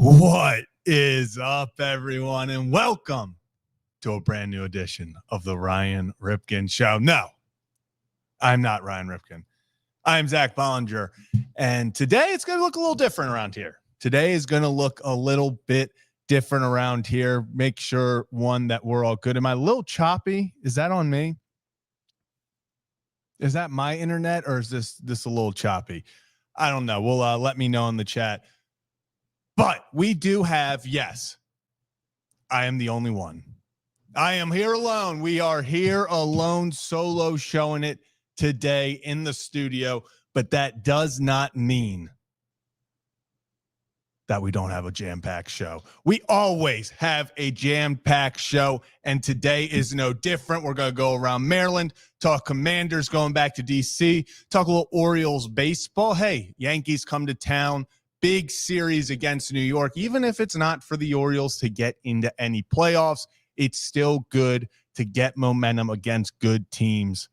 What is up, everyone, and welcome to a brand new edition of the Ryan Ripken Show. No, I'm not Ryan Ripken. I'm Zach Bollinger, and today it's going to look a little different around here. Today is going to look a little bit different around here. Make sure, one, that we're all good. Am I a little choppy? Is that on me? Is that my internet, or is this a little choppy? I don't know. Well, let me know in the chat. But we do have, yes, I am the only one. I am here alone. We are here alone, solo showing it today in the studio. But that does not mean that we don't have a jam-packed show. We always have a jam-packed show, and today is no different. We're going to go around Maryland, talk Commanders going back to D.C., talk a little Orioles baseball. Hey, Yankees come to town. Big series against New York. Even if it's not for the Orioles to get into any playoffs, it's still good to get momentum against good teams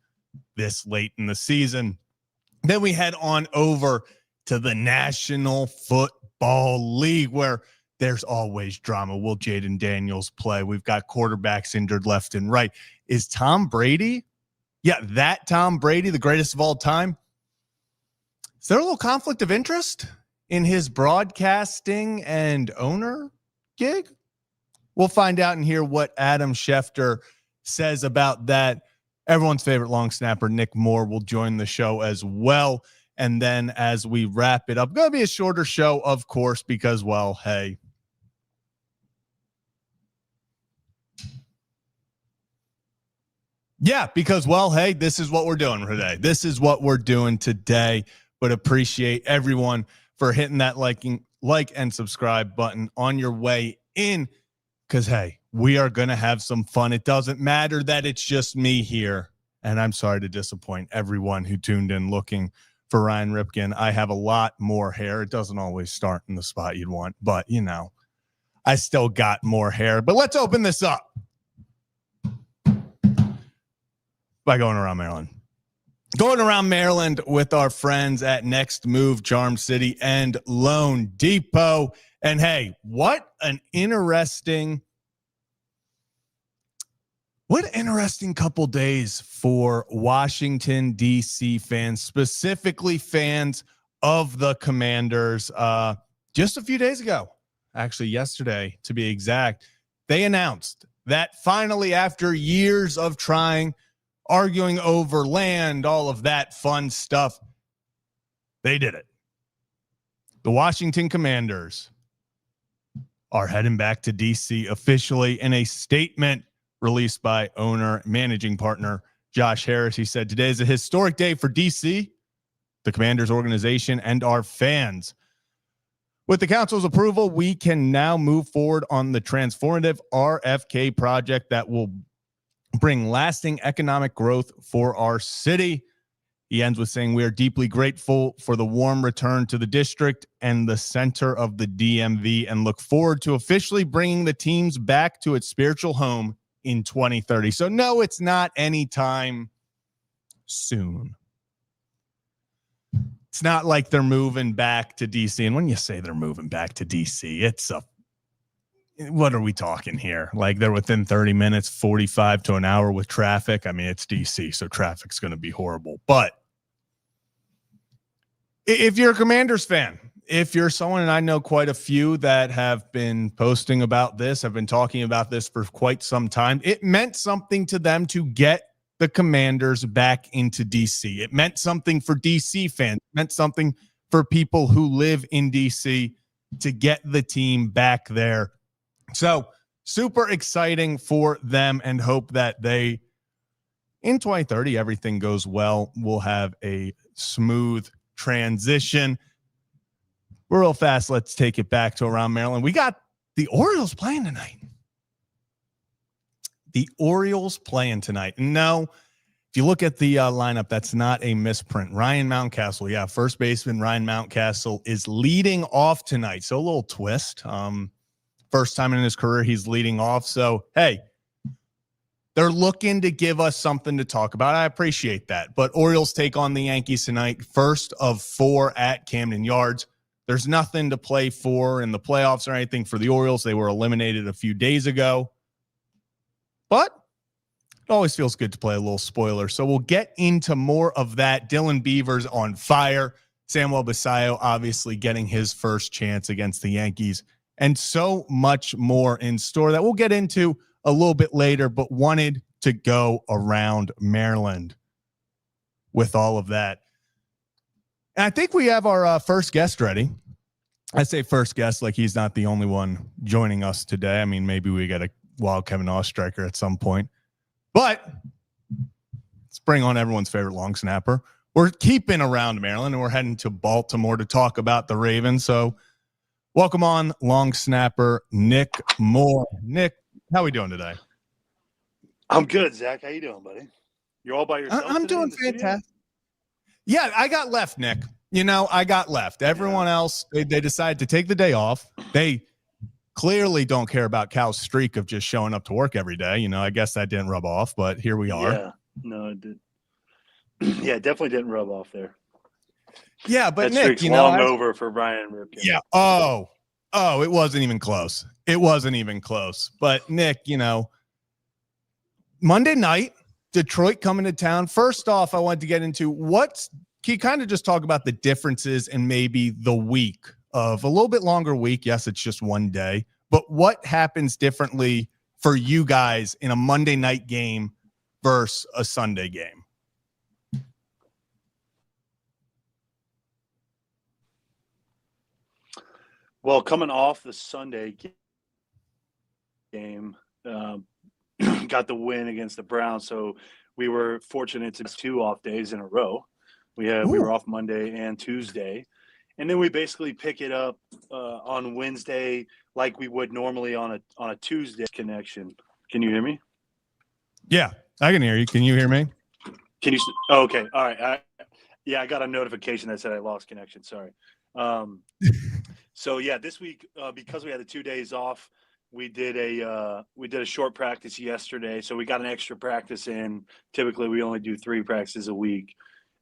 this late in the season. Then we head on over to the National Football League, where there's always drama. Will Jaden Daniels play? We've got quarterbacks injured left and right. Is Tom Brady? Yeah, that Tom Brady, the greatest of all time. Is there a little conflict of interest in his broadcasting and owner gig? We'll find out and hear what Adam Schefter says about that. Everyone's favorite long snapper, Nick Moore, will join the show as well. And then as we wrap it up, going to be a shorter show, of course, because, well, hey. Yeah, because, well, hey, this is what we're doing today. This is what we're doing today. But appreciate everyone for hitting that like and subscribe button on your way in, because, hey, we are going to have some fun. It doesn't matter that it's just me here, and I'm sorry to disappoint everyone who tuned in looking for Ryan Ripken. I have a lot more hair. It doesn't always start in the spot you'd want, but, you know, I still got more hair. But let's open this up by going around Maryland. Going around Maryland with our friends at Next Move, Charm City, and Loan Depot. And hey, what an interesting couple days for Washington, D.C. fans, specifically fans of the Commanders. Just a few days ago, actually yesterday to be exact, they announced that finally, after years of trying, arguing over land, all of that fun stuff, they did it. The Washington Commanders are heading back to D.C. officially. In a statement released by owner, managing partner Josh Harris, he said, "Today is a historic day for D.C., the Commanders organization, and our fans. With the council's approval, we can now move forward on the transformative RFK project that will bring lasting economic growth for our city." He ends with saying, "We are deeply grateful for the warm return to the district and the center of the DMV, and look forward to officially bringing the teams back to its spiritual home in 2030. So no, it's not anytime soon. It's not like they're moving back to DC. And when you say they're moving back to DC, it's what are we talking here? Like, they're within 30 minutes, 45 to an hour with traffic. I mean, it's DC, so traffic's going to be horrible. But if you're a Commanders fan, if you're someone, and I know quite a few that have been posting about this, have been talking about this for quite some time, it meant something to them to get the Commanders back into DC. It meant something for DC fans. It meant something for people who live in DC to get the team back there. So super exciting for them, and hope that they, in 2030, everything goes well. We'll have a smooth transition. Real fast, let's take it back to around Maryland. We got the Orioles playing tonight. The Orioles playing tonight. No, if you look at the lineup, that's not a misprint. Ryan Mountcastle, yeah, first baseman Ryan Mountcastle is leading off tonight. So a little twist. First time in his career he's leading off. So, hey, they're looking to give us something to talk about. I appreciate that. But Orioles take on the Yankees tonight. First of 4 at Camden Yards. There's nothing to play for in the playoffs or anything for the Orioles. They were eliminated a few days ago. But it always feels good to play a little spoiler. So we'll get into more of that. Dylan Beavers on fire. Samuel Basallo obviously getting his first chance against the Yankees. And so much more in store that we'll get into a little bit later, but wanted to go around Maryland with all of that. And I think we have our first guest ready. I say first guest like he's not the only one joining us today. I mean, maybe we got a wild Kevin Ostriker at some point. But let's bring on everyone's favorite long snapper. We're keeping around Maryland, and we're heading to Baltimore to talk about the Ravens. So welcome on long snapper Nick Moore. Nick, how are we doing today? I'm good, Zach. How you doing, buddy? You're all by yourself? I'm doing fantastic. Yeah, I got left, Nick. I got left. Everyone else, they decided to take the day off. They clearly don't care about Cal's streak of just showing up to work every day. I guess that didn't rub off, but here we are. Yeah, no, it did. Yeah, it definitely didn't rub off there. Yeah, but that Nick, long over for Brian Ripken. Yeah. Oh, it wasn't even close. It wasn't even close. But Nick, Monday night, Detroit coming to town. First off, I wanted to get into can you kind of just talk about the differences in maybe the week of a little bit longer week? Yes, it's just one day, but what happens differently for you guys in a Monday night game versus a Sunday game? Well, coming off the Sunday game, got the win against the Browns, so we were fortunate to 2 off days in a row. We were off Monday and Tuesday, and then we basically pick it up on Wednesday like we would normally on a Tuesday connection. Can you hear me? Yeah, I can hear you. Can you hear me? Can you? Oh, okay. All right. I got a notification that said I lost connection. Sorry. So yeah, this week because we had the 2 days off, we did a short practice yesterday. So we got an extra practice in. Typically, we only do 3 practices a week.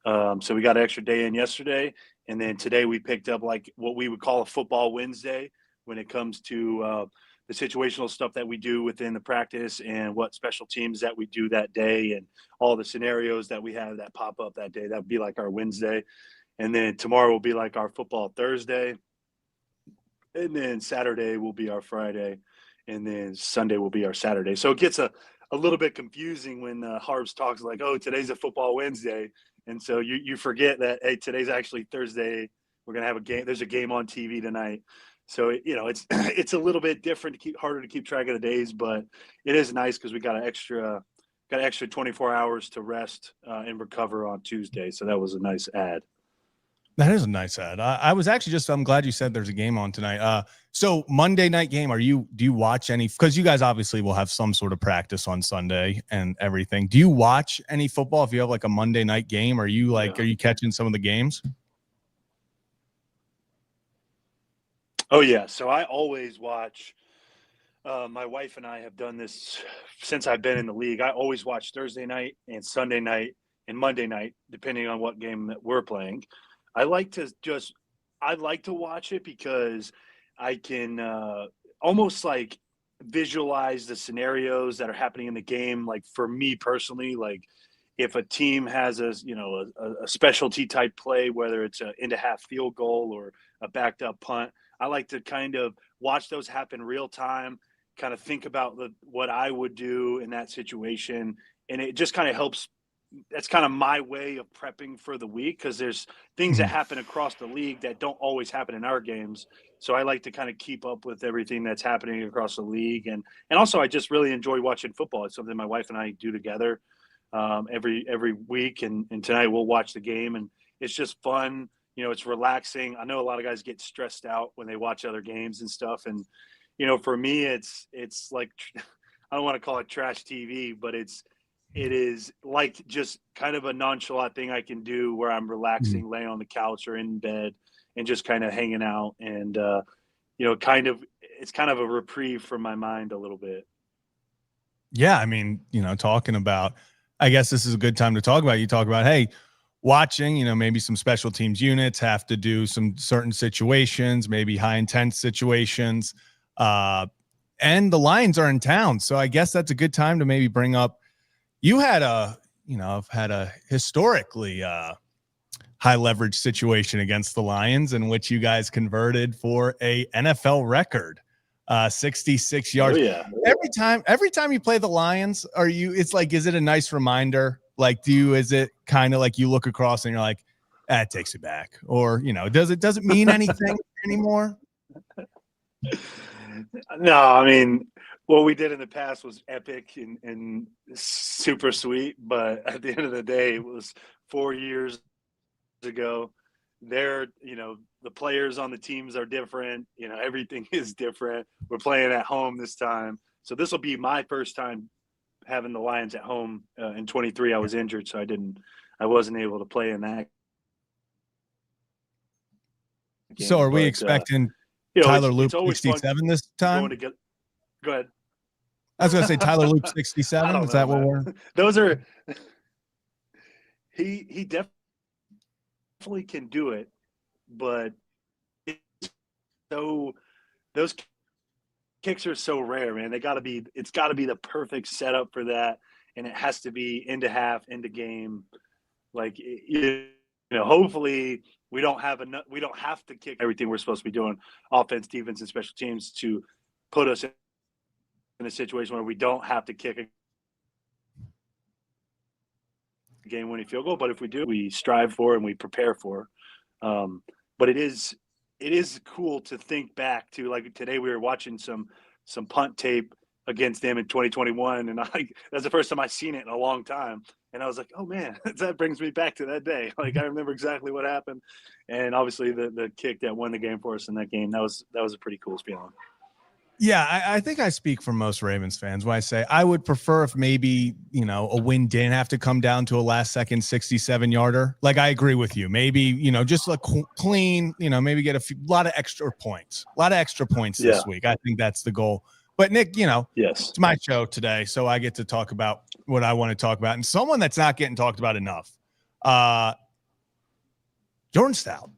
So we got an extra day in yesterday, and then today we picked up like what we would call a football Wednesday when it comes to the situational stuff that we do within the practice and what special teams that we do that day and all the scenarios that we have that pop up that day. That would be like our Wednesday. And then tomorrow will be like our football Thursday. And then Saturday will be our Friday. And then Sunday will be our Saturday. So it gets a little bit confusing when Harbs talks like, oh, today's a football Wednesday. And so you forget that, hey, today's actually Thursday. We're going to have a game. There's a game on TV tonight. So, it's a little bit different, harder to keep track of the days, but it is nice because we got an extra 24 hours to rest and recover on Tuesday. So that was a nice add. That is a nice ad. I was actually I'm glad you said there's a game on tonight. So Monday night game, do you watch any, because you guys obviously will have some sort of practice on Sunday and everything. Do you watch any football if you have like a Monday night game? Are you are you catching some of the games? Oh yeah. So I always watch, my wife and I have done this since I've been in the league. I always watch Thursday night and Sunday night and Monday night, depending on what game that we're playing. I like to watch it because I can almost like visualize the scenarios that are happening in the game. Like for me personally, like if a team has a specialty type play, whether it's an into half field goal or a backed up punt, I like to kind of watch those happen real time, kind of think about what I would do in that situation. And it just kind of helps. That's kind of my way of prepping for the week because there's things that happen across the league that don't always happen in our games. So I like to kind of keep up with everything that's happening across the league. And also I just really enjoy watching football. It's something my wife and I do together every week. And tonight we'll watch the game and it's just fun. It's relaxing. I know a lot of guys get stressed out when they watch other games and stuff. And, for me, it's like, I don't want to call it trash TV, but it is like just kind of a nonchalant thing I can do where I'm relaxing, laying on the couch or in bed and just kind of hanging out. And, it's kind of a reprieve from my mind a little bit. Yeah. I mean, talking about, I guess this is a good time to talk about, hey, watching, maybe some special teams units have to do some certain situations, maybe high intense situations. And the Lions are in town. So I guess that's a good time to maybe bring up, you had I've had a historically high leverage situation against the Lions in which you guys converted for a NFL record, 66 yards. Oh yeah. Every time you play the Lions, is it a nice reminder? Like, is it kind of like you look across and you're like, it takes it back, or, does it mean anything anymore? No, I mean, what we did in the past was epic and super sweet, but at the end of the day, it was 4 years ago. The players on the teams are different. Everything is different. We're playing at home this time. So this will be my first time having the Lions at home. In 23, I was injured, so I wasn't able to play in that game. So are we expecting Tyler Loop 67 this time? Go ahead. I was going to say Tyler Loop 67. Is that what we're? Those are. He definitely can do it, but those kicks are so rare, man. It's got to be the perfect setup for that, and it has to be into half, into game. Like, hopefully we don't have to kick everything we're supposed to be doing, offense, defense, and special teams, to put us in a situation where we don't have to kick a game-winning field goal. But if we do, we strive for and we prepare for. But it is cool to think back to, like, today we were watching some punt tape against them in 2021, and that's the first time I've seen it in a long time. And I was like, oh man, that brings me back to that day. Like, I remember exactly what happened. And obviously the kick that won the game for us in that game, that was a pretty cool feeling. Yeah, I think I speak for most Ravens fans when I say I would prefer if maybe, a win didn't have to come down to a last second 67-yarder. Like, I agree with you. Maybe, just like clean, maybe get a lot of extra points this week. I think that's the goal. But Nick, yes, it's my show today, so I get to talk about what I want to talk about. And someone that's not getting talked about enough, Jordan Stout.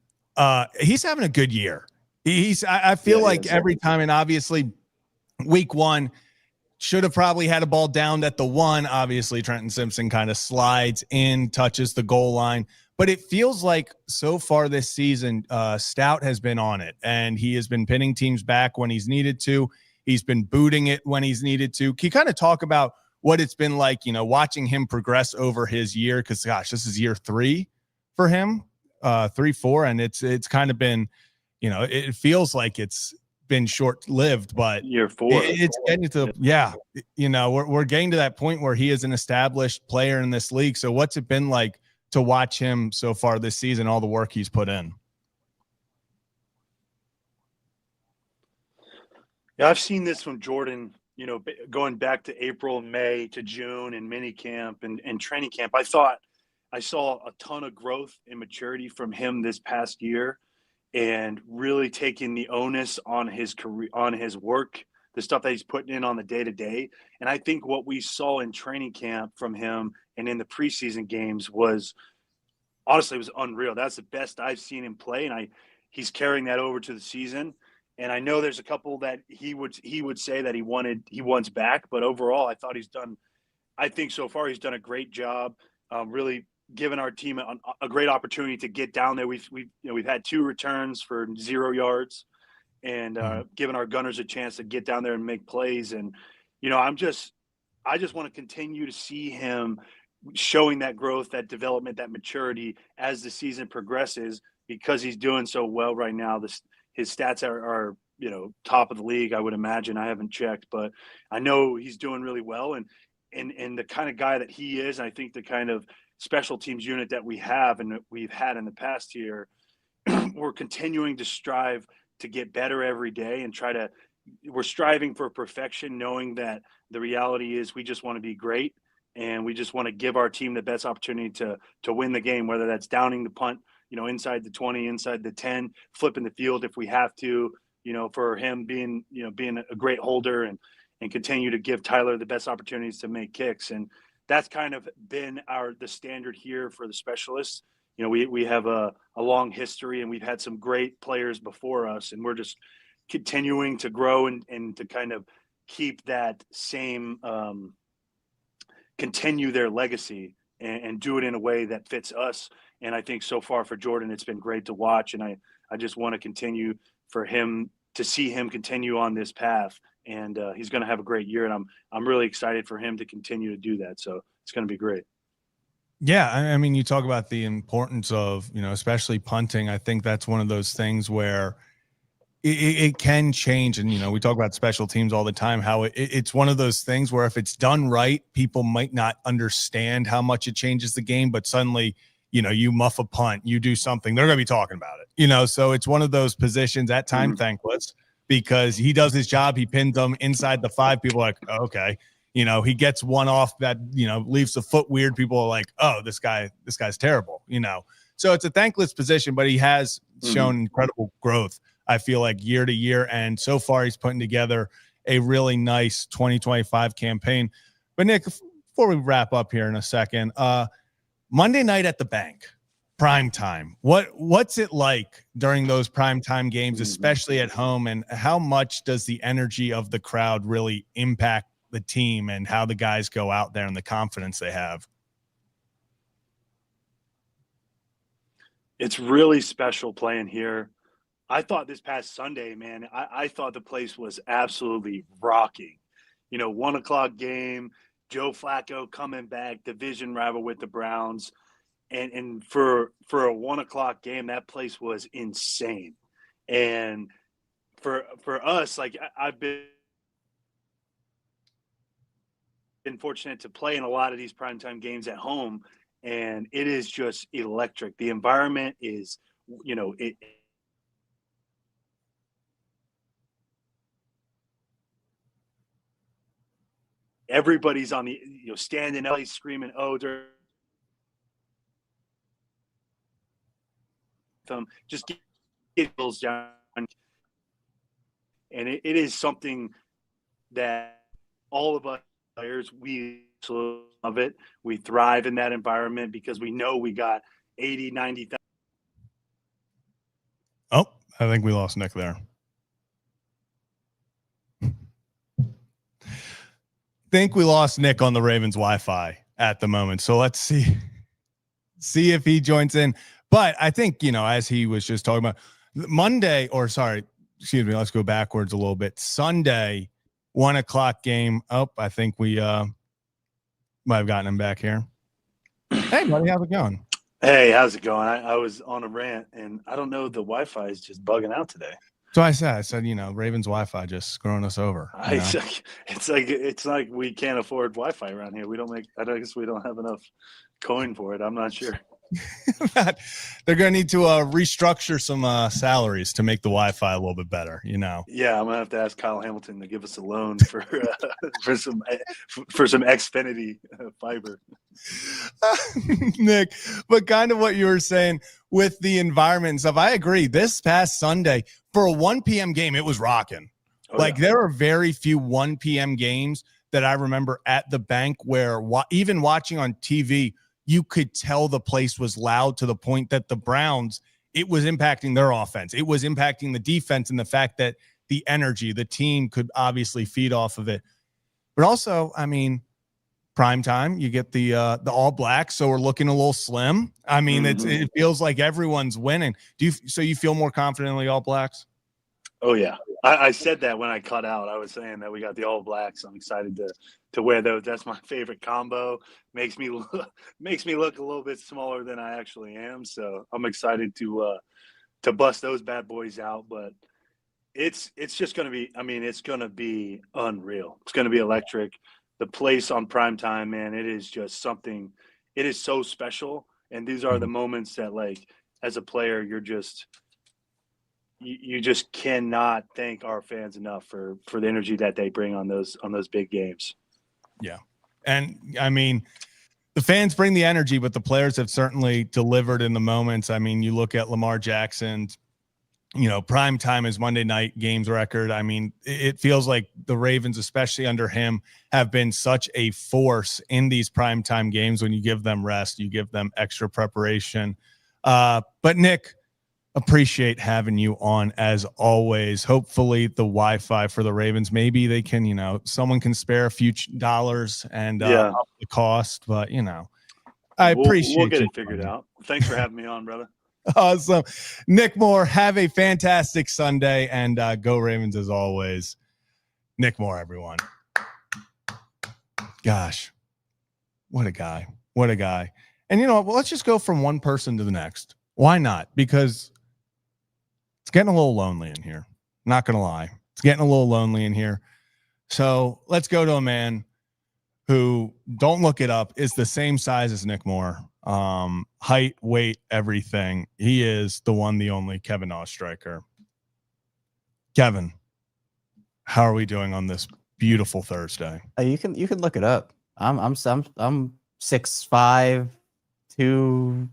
He's having a good year. I feel like every time, and obviously week one should have probably had a ball down at the one. Obviously Trenton Simpson kind of slides in, touches the goal line, but it feels like so far this season, Stout has been on it, and he has been pinning teams back when he's needed to. He's been booting it when he's needed to. Can you kind of talk about what it's been like, watching him progress over his year? Because gosh, this is year 3 for him, 3-4, and it's kind of been, it feels like it's been short-lived, but year 4. It's getting to we're getting to that point where he is an established player in this league. So what's it been like to watch him so far this season, all the work he's put in? Yeah, I've seen this from Jordan, going back to April, May to June, and mini camp and training camp. I thought I saw a ton of growth and maturity from him this past year, and really taking the onus on his career, on his work, the stuff that he's putting in on the day-to-day. And I think what we saw in training camp from him and in the preseason games was unreal. That's the best I've seen him play, and he's carrying that over to the season. And I know there's a couple that he would say that he wants back, but overall, I think so far he's done a great job, really given our team a great opportunity to get down there. We've had 2 returns for 0 yards, and given our gunners a chance to get down there and make plays. And I just want to continue to see him showing that growth, that development, that maturity as the season progresses, because he's doing so well right now. His stats are top of the league, I would imagine. I haven't checked, but I know he's doing really well. And the kind of guy that he is, I think the kind of special teams unit that we have and that we've had in the past year, we're continuing to strive to get better every day, and we're striving for perfection, knowing that the reality is we just want to be great, and we just want to give our team the best opportunity to win the game, whether that's downing the punt, inside the 20, inside the 10, flipping the field if we have to, for him being a great holder, and continue to give Tyler the best opportunities to make kicks. And that's kind of been the standard here for the specialists. You know, we have a long history, and we've had some great players before us, and we're just continuing to grow and to kind of keep that same continue their legacy and do it in a way that fits us. And I think so far for Jordan, it's been great to watch, and I just want to continue for him to see him continue on this path, and he's going to have a great year, and I'm really excited for him to continue to do that. So it's going to be great. Yeah, I mean, you talk about the importance of, you know, especially punting. I think that's one of those things where it can change. And, you know, we talk about special teams all the time, how it's one of those things where if it's done right, people might not understand how much it changes the game, but suddenly, you know, you muff a punt, you do something, they're going to be talking about it, you know? So it's one of those positions at time thankless because he does his job. He pins them inside the 5. People are like, oh, okay. You know, he gets one off that, you know, leaves the foot weird. People are like, oh, this guy's terrible, you know? So it's a thankless position, but he has shown incredible growth, I feel like, year to year. And so far he's putting together a really nice 2025 campaign. But Nick, before we wrap up here in a second, Monday night at the bank, prime time. What's it like during those prime time games, especially at home? And how much does the energy of the crowd really impact the team and how the guys go out there and the confidence they have? It's really special playing here. I thought this past Sunday, man, I thought the place was absolutely rocking. You know, 1:00 game, Joe Flacco coming back, division rival with the Browns. And for a 1:00 game, that place was insane. And for us, like I've been fortunate to play in a lot of these primetime games at home, and it is just electric. The environment is, you know, everybody's on the, you know, standing up, screaming, oh, just get bills down. And it is something that all of us players, we love it. We thrive in that environment because we know we got 80, 90,000. Oh, I think we lost Nick there. Think we lost Nick on the Ravens Wi-Fi at the moment. So let's see if he joins in. But I think, you know, as he was just talking about let's go backwards a little bit. Sunday, 1:00 game. Oh, I think we might have gotten him back here. Hey, buddy, how's it going? Hey, how's it going? I was on a rant, and I don't know, the Wi-Fi is just bugging out today. So I said, you know, Ravens Wi-Fi just screwing us over. It's like we can't afford Wi-Fi around here. I guess we don't have enough coin for it. I'm not sure. They're going to need to restructure some salaries to make the Wi-Fi a little bit better, you know? Yeah, I'm going to have to ask Kyle Hamilton to give us a loan for some Xfinity fiber. Nick, but kind of what you were saying with the environment and stuff, I agree. This past Sunday, for a 1 p.m. game, it was rocking. There are very few 1 p.m. games that I remember at the bank where even watching on TV, you could tell the place was loud to the point that the Browns, it was impacting their offense. It was impacting the defense, and the fact that the energy, the team could obviously feed off of it. But also, I mean, prime time, you get the All Blacks, so we're looking a little slim. I mean, it feels like everyone's winning. You feel more confident in the All Blacks? Oh yeah, I said that when I cut out. I was saying that we got the All Blacks. I'm excited to wear those. That's my favorite combo. Makes me look a little bit smaller than I actually am. So I'm excited to bust those bad boys out. But it's just gonna be. I mean, it's gonna be unreal. It's gonna be electric. The place on primetime, man, it is just something. It is so special. And these are the moments that, like, as a player, you just cannot thank our fans enough for the energy that they bring on those big games. Yeah. And I mean, the fans bring the energy, but the players have certainly delivered in the moments. I mean, you look at Lamar Jackson prime time is Monday night games record. I mean, it feels like the Ravens, especially under him, have been such a force in these primetime games. When you give them rest, you give them extra preparation. But Nick, appreciate having you on as always. Hopefully the Wi-Fi for the Ravens, maybe they can, someone can spare a few dollars and up the cost, but I appreciate we'll get it figured out. Thanks for having me on, brother. Awesome. Nick Moore, have a fantastic Sunday, and go Ravens as always. Nick Moore, everyone. Gosh, what a guy. What a guy. And well, let's just go from one person to the next. Why not? Because it's getting a little lonely in here. Not going to lie. It's getting a little lonely in here. So let's go to a man who, don't look it up, is the same size as Nick Moore. Height, weight, everything. He is the one, the only Kevin Ostreicher. Kevin, how are we doing on this beautiful Thursday? You can look it up. I'm 6'5", 2.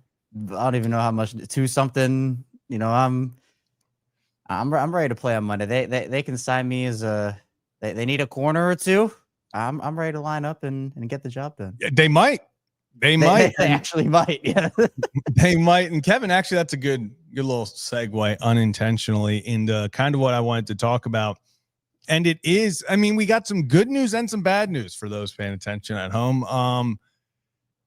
I don't even know how much, 2 something. I'm ready to play on Monday. They can sign me as they need a corner or two. I'm ready to line up and get the job done. They might. They might. They actually might. Yeah. They might. And Kevin, actually, that's a good little segue unintentionally into kind of what I wanted to talk about. And it is, we got some good news and some bad news for those paying attention at home.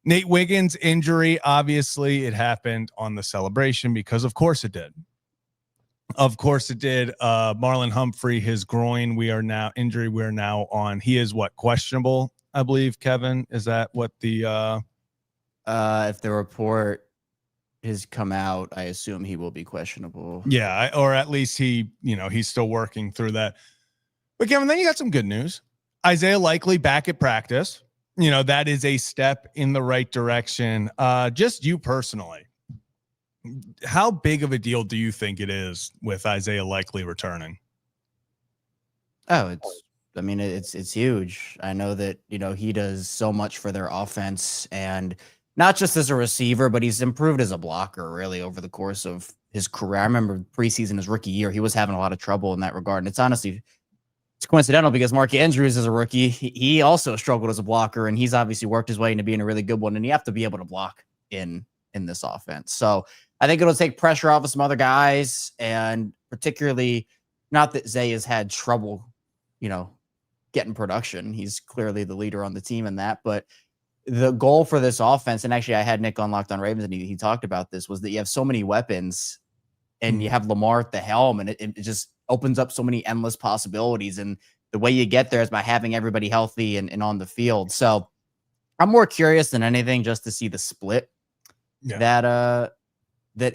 Nate Wiggins' injury, obviously, it happened on the celebration because of course it did. Of course it did. Marlon Humphrey, his groin, we are now on. He is questionable, I believe, Kevin. Is that what the if the report has come out, I assume he will be questionable. Yeah, or at least he's still working through that. But Kevin, then you got some good news. Isaiah Likely back at practice. That is a step in the right direction. Just you personally, how big of a deal do you think it is with Isaiah Likely returning? Oh, it's huge. I know that, he does so much for their offense, and not just as a receiver, but he's improved as a blocker really over the course of his career. I remember preseason, his rookie year, he was having a lot of trouble in that regard. And it's coincidental because Mark Andrews is a rookie. He also struggled as a blocker, and he's obviously worked his way into being a really good one. And you have to be able to block in this offense. So I think it'll take pressure off of some other guys, and particularly, not that Zay has had trouble, getting production. He's clearly the leader on the team in that, but the goal for this offense, and actually I had Nick on Locked on Ravens, and he talked about this, was that you have so many weapons and you have Lamar at the helm, and it just opens up so many endless possibilities. And the way you get there is by having everybody healthy and on the field. So I'm more curious than anything just to see the split that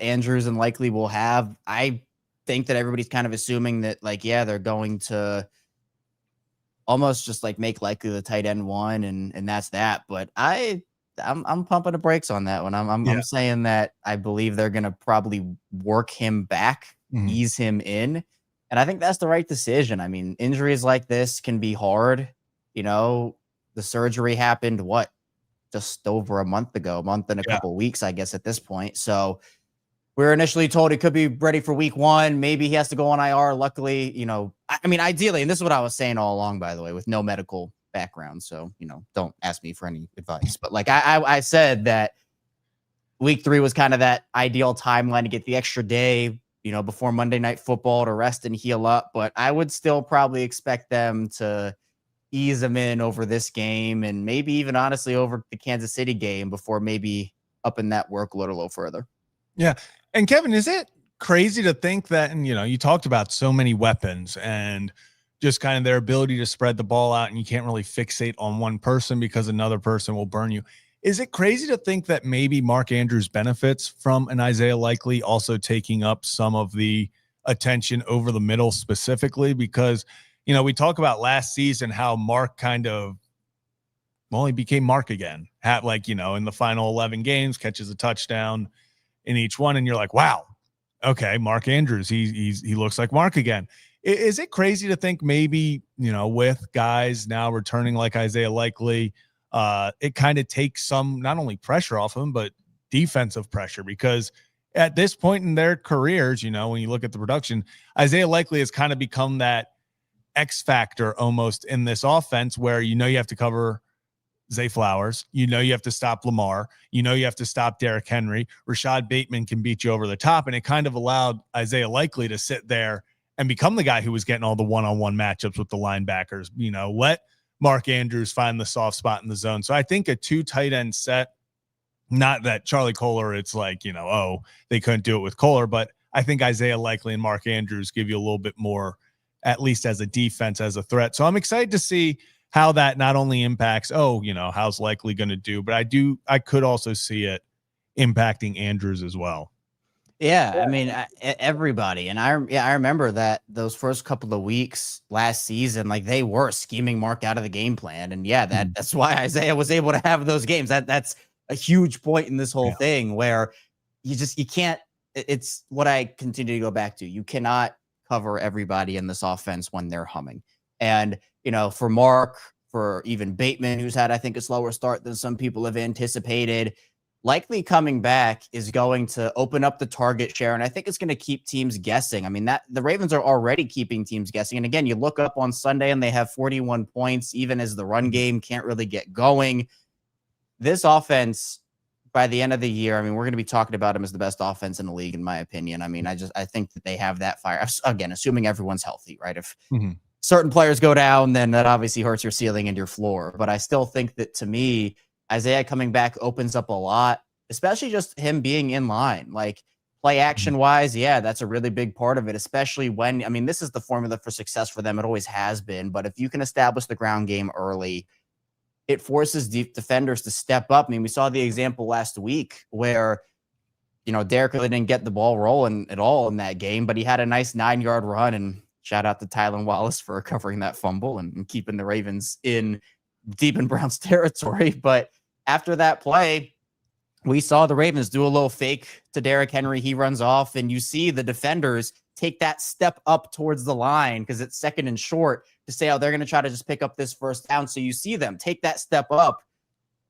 Andrews and Likely will have. I think that everybody's kind of assuming that, they're going to almost just make Likely the tight end one, and that's that. But I'm pumping the brakes on that one. I'm saying that I believe they're gonna probably work him back, ease him in, and I think that's the right decision. Injuries like this can be hard. The surgery happened just over a month ago, a month and a couple of weeks, I guess, at this point. So we were initially told he could be ready for week 1. Maybe he has to go on IR. Luckily, ideally, and this is what I was saying all along, by the way, with no medical background. So, don't ask me for any advice. But I said that week 3 was kind of that ideal timeline to get the extra day, before Monday Night Football to rest and heal up. But I would still probably expect them to ease him in over this game, and maybe even honestly over the Kansas City game before maybe upping that workload a little further. Yeah. And Kevin, is it crazy to think that, and you talked about so many weapons and just kind of their ability to spread the ball out, and you can't really fixate on one person because another person will burn you. Is it crazy to think that maybe Mark Andrews benefits from an Isaiah Likely also taking up some of the attention over the middle specifically? Because, we talk about last season how Mark he became Mark again. In the final 11 games, catches a touchdown in each one, and you're like, wow, okay, Mark Andrews, he looks like Mark again. Is it crazy to think maybe, with guys now returning like Isaiah Likely, it kind of takes some, not only pressure off him, but defensive pressure? Because at this point in their careers, when you look at the production, Isaiah Likely has kind of become that X factor almost in this offense where you have to cover Zay Flowers, you have to stop Lamar, you have to stop Derrick Henry. Rashad Bateman can beat you over the top, and it kind of allowed Isaiah Likely to sit there and become the guy who was getting all the one-on-one matchups with the linebackers. Let Mark Andrews find the soft spot in the zone. So I think a 2 tight end set, not that Charlie Kolar, it's like, they couldn't do it with Kolar, but I think Isaiah Likely and Mark Andrews give you a little bit more, at least as a defense, as a threat. So I'm excited to see how that not only impacts, how's Likely going to do, but I could also see it impacting Andrews as well. Yeah, I mean, everybody. And I remember that those first couple of weeks last season, like they were scheming Mark out of the game plan. And yeah, that's why Isaiah was able to have those games. That's a huge point in this whole thing where you can't, it's what I continue to go back to. You cannot cover everybody in this offense when they're humming. And, for Mark, for even Bateman, who's had, I think, a slower start than some people have anticipated, Likely coming back is going to open up the target share, and I think it's going to keep teams guessing. I mean, that the Ravens are already keeping teams guessing. And again, you look up on Sunday and they have 41 points, even as the run game can't really get going. This offense, by the end of the year, I mean, we're going to be talking about them as the best offense in the league, in my opinion. I mean, I think that they have that fire. Again, assuming everyone's healthy, right? If certain players go down, then that obviously hurts your ceiling and your floor. But I still think that, to me, Isaiah coming back opens up a lot, especially just him being in line. Like, play action wise, yeah, that's a really big part of it, especially when, I mean, this is the formula for success for them. It always has been. But if you can establish the ground game early, it forces deep defenders to step up. I mean, we saw the example last week where, Derrick really didn't get the ball rolling at all in that game, but he had a nice 9-yard run. And shout out to Tylan Wallace for recovering that fumble and keeping the Ravens deep in Browns territory. But after that play, we saw the Ravens do a little fake to Derrick Henry. He runs off, and you see the defenders take that step up towards the line because it's 2nd and short to say, oh, they're going to try to just pick up this first down. So you see them take that step up,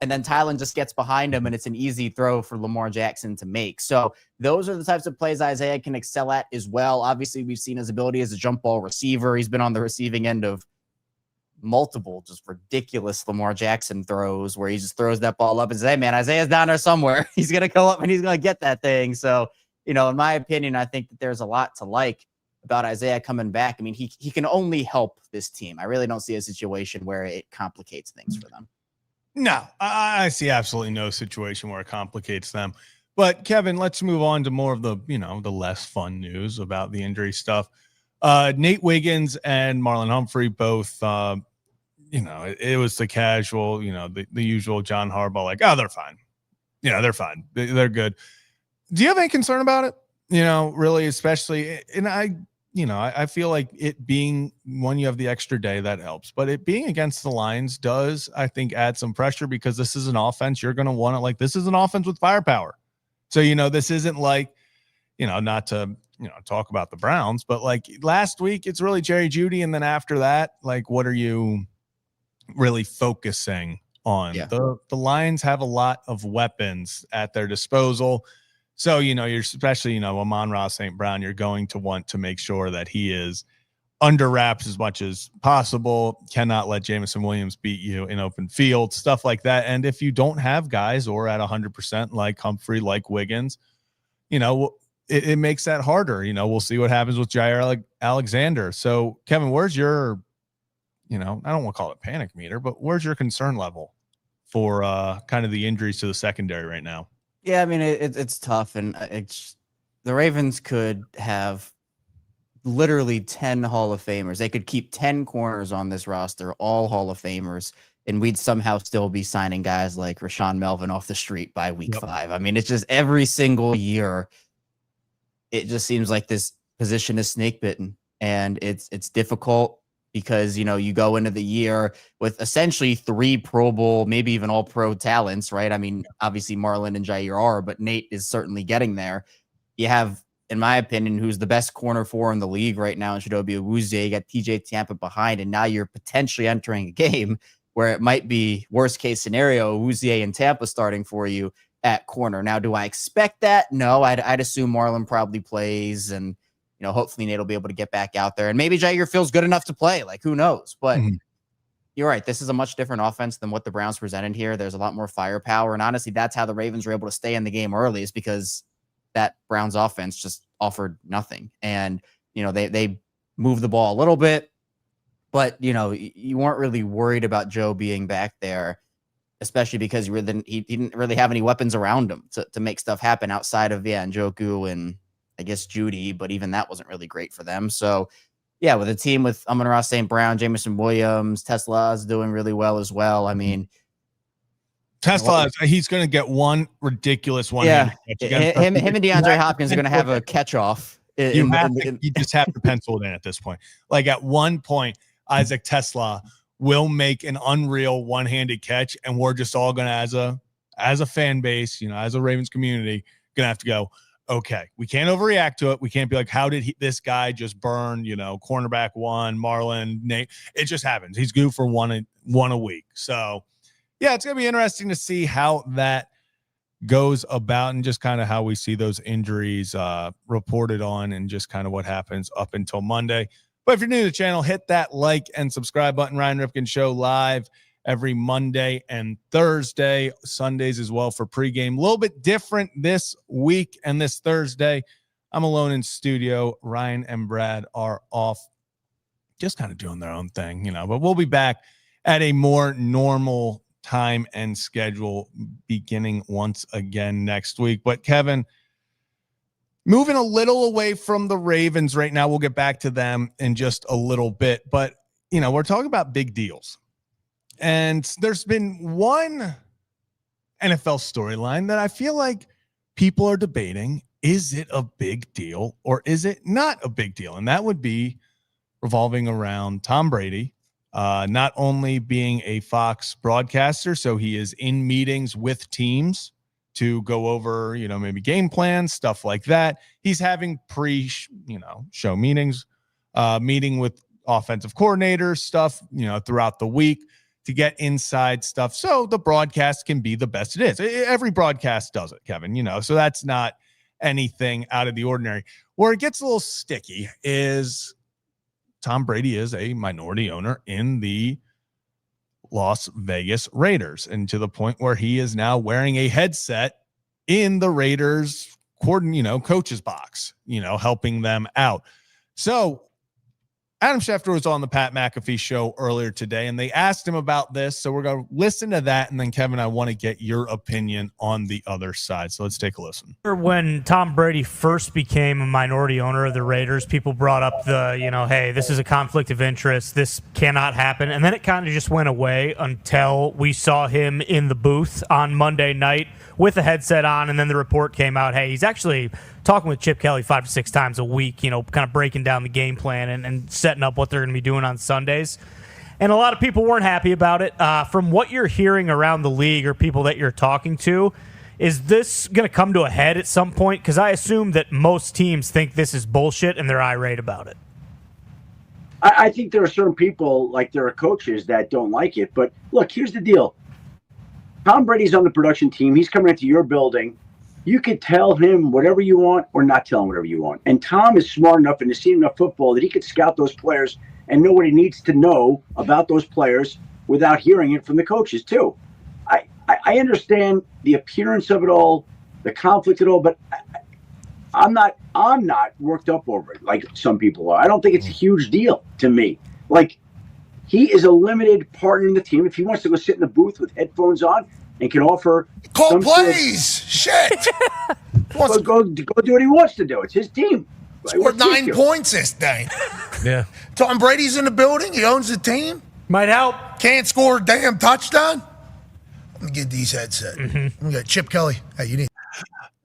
and then Tylan just gets behind him, and it's an easy throw for Lamar Jackson to make. So those are the types of plays Isaiah can excel at as well. Obviously, we've seen his ability as a jump ball receiver. He's been on the receiving end of multiple just ridiculous Lamar Jackson throws where he just throws that ball up and says, hey, man, Isaiah's down there somewhere. He's going to go up and he's going to get that thing. So, in my opinion, I think that there's a lot to like about Isaiah coming back. I mean, he can only help this team. I really don't see a situation where it complicates things for them. No, I see absolutely no situation where it complicates them. But Kevin, let's move on to more of the, the less fun news about the injury stuff. Nate Wiggins and Marlon Humphrey both, it was the casual, the usual John Harbaugh, like, oh, they're fine. They're fine. They're good. Do you have any concern about it? Really, especially, and I feel like it being when you have the extra day, that helps, but it being against the Lions does, I think, add some pressure because this is an offense. You're going to want it. Like, this is an offense with firepower. So, this isn't like, not to, talk about the Browns, but like last week, it's really Jerry Jeudy. And then after that, like, what are you really focusing on? Yeah. The Lions have a lot of weapons at their disposal. So, you're especially, Amon-Ra St. Brown, you're going to want to make sure that he is under wraps as much as possible. Cannot let Jameson Williams beat you in open field, stuff like that. And if you don't have guys or at 100% like Humphrey, like Wiggins, it makes that harder. We'll see what happens with Jair Alexander. So, Kevin, where's your, I don't want to call it panic meter, but where's your concern level for kind of the injuries to the secondary right now? Yeah, I mean, it's tough, and the Ravens could have literally 10 Hall of Famers. They could keep 10 corners on this roster, all Hall of Famers, and we'd somehow still be signing guys like Rashawn Melvin off the street by week 5. I mean, it's just every single year, it just seems like this position is snake bitten, and it's difficult because, you go into the year with essentially 3 Pro Bowl, maybe even all pro talents, right? I mean, obviously Marlon and Jair are, but Nate is certainly getting there. You have, in my opinion, who's the best corner 4 in the league right now in Chidobe Awuzie. You got TJ Tampa behind, and now you're potentially entering a game where it might be worst case scenario, Awuzie and Tampa starting for you. at corner. Now, do I expect that? No, I'd assume Marlon probably plays, and hopefully Nate will be able to get back out there, and maybe Jair feels good enough to play. Like, who knows? But you're right. This is a much different offense than what the Browns presented here. There's a lot more firepower, and honestly, that's how the Ravens were able to stay in the game early, is because that Browns offense just offered nothing. And they moved the ball a little bit, but you weren't really worried about Joe being back there, especially because he didn't really have any weapons around him to make stuff happen outside of Njoku and I guess Judy, but even that wasn't really great for them. So yeah, with a team with Amon-Ra St. Brown, Jameson Williams, Tesla is doing really well as well. I mean, Tesla, he's going to get one ridiculous one. Yeah, him and DeAndre Hopkins are going to have a catch-off. You just have to pencil it in at this point. Like, at one point, Isaac Tesla will make an unreal one-handed catch, and we're just all going to, as a fan base, as a Ravens community, going to have to go, okay, we can't overreact to it. We can't be like, how did this guy just burn, cornerback one, Marlon, Nate? It just happens. He's good for one a week. So, yeah, it's going to be interesting to see how that goes about, and just kind of how we see those injuries reported on, and just kind of what happens up until Monday. But if you're new to the channel, hit that like and subscribe button. Ryan Ripken Show live every Monday and Thursday, Sundays as well for pregame. A little bit different this week and this Thursday. I'm alone in studio. Ryan and Brad are off, just kind of doing their own thing, but we'll be back at a more normal time and schedule beginning once again next week. But Kevin, moving a little away from the Ravens right now, we'll get back to them in just a little bit, but we're talking about big deals. And there's been one NFL storyline that I feel like people are debating. Is it a big deal or is it not a big deal? And that would be revolving around Tom Brady, not only being a Fox broadcaster, so he is in meetings with teams to go over, maybe game plans, stuff like that. He's having show meetings, meeting with offensive coordinators, stuff, throughout the week, to get inside stuff so the broadcast can be the best it is. Every broadcast does it, Kevin, so that's not anything out of the ordinary. Where it gets a little sticky is Tom Brady is a minority owner in the Las Vegas Raiders, and to the point where he is now wearing a headset in the Raiders coach's box, helping them out. So Adam Schefter was on the Pat McAfee show earlier today, and they asked him about this. So we're going to listen to that. And then, Kevin, I want to get your opinion on the other side. So let's take a listen. When Tom Brady first became a minority owner of the Raiders, people brought up the, hey, this is a conflict of interest. This cannot happen. And then it kind of just went away until we saw him in the booth on Monday night with a headset on. And then the report came out, hey, he's actually talking with Chip Kelly 5 to 6 times a week, kind of breaking down the game plan and setting up what they're going to be doing on Sundays. And a lot of people weren't happy about it. From what you're hearing around the league or people that you're talking to, is this going to come to a head at some point? Because I assume that most teams think this is bullshit and they're irate about it. I think there are certain people, like there are coaches that don't like it. But look, here's the deal. Tom Brady's on the production team. He's coming into your building. You could tell him whatever you want or not tell him whatever you want. And Tom is smart enough and has seen enough football that he could scout those players and know what he needs to know about those players without hearing it from the coaches too. I understand the appearance of it all, the conflict of it all, but I'm not worked up over it like some people are. I don't think it's a huge deal to me. Like, he is a limited partner in the team. If he wants to go sit in the booth with headphones on and can offer call plays, shit. Go do what he wants to do. It's his team. Scored 9 points this day. Yeah. Tom Brady's in the building. He owns the team. Might help. Can't score a damn touchdown. Let me get these headsets. We got Chip Kelly. Hey, you need.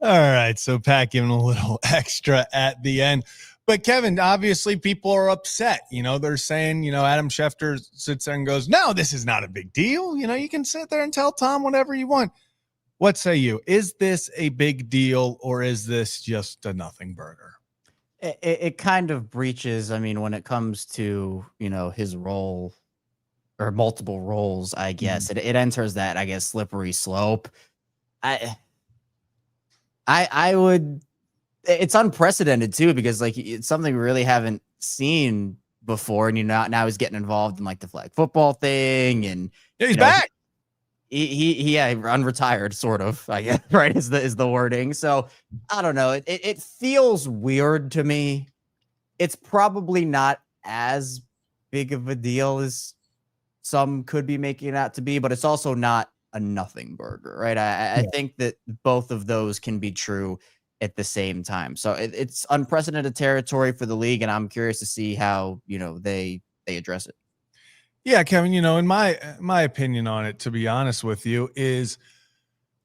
All right. So Pat giving a little extra at the end. But Kevin, obviously people are upset. They're saying, Adam Schefter sits there and goes, no, this is not a big deal. You can sit there and tell Tom whatever you want. What say you? Is this a big deal or is this just a nothing burger? It kind of breaches, when it comes to, his role or multiple roles, I guess. It enters that, I guess, slippery slope. I would. It's unprecedented too, because like it's something we really haven't seen before, and now he's getting involved in like the flag football thing, and Yeah, he's back. He unretired, sort of, I guess, right, is the wording. So I don't know. It feels weird to me. It's probably not as big of a deal as some could be making it out to be, but it's also not a nothing burger, right? I think that both of those can be true at the same time. So it's unprecedented territory for the league, and I'm curious to see how they address it. Yeah, Kevin, in my opinion on it, to be honest with you, is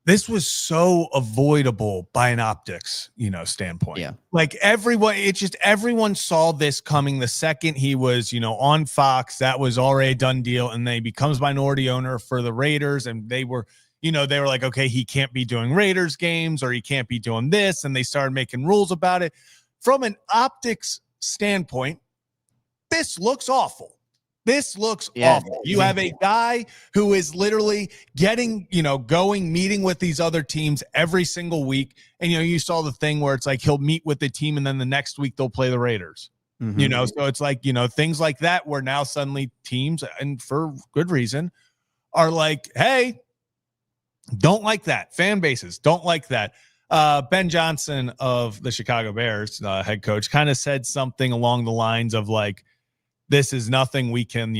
this was so avoidable by an optics, standpoint. Yeah. Like everyone saw this coming the second he was, on Fox. That was already a done deal. And then he becomes minority owner for the Raiders. And they were like, okay, he can't be doing Raiders games, or he can't be doing this. And they started making rules about it. From an optics standpoint, this looks awful. This looks awful. You have a guy who is literally getting, meeting with these other teams every single week. And, you saw the thing where it's like he'll meet with the team and then the next week they'll play the Raiders. Mm-hmm. So it's like, things like that where now suddenly teams, and for good reason, are like, hey, don't like that. Fan bases don't like that. Ben Johnson of the Chicago Bears, head coach, kind of said something along the lines of like, this is nothing we can,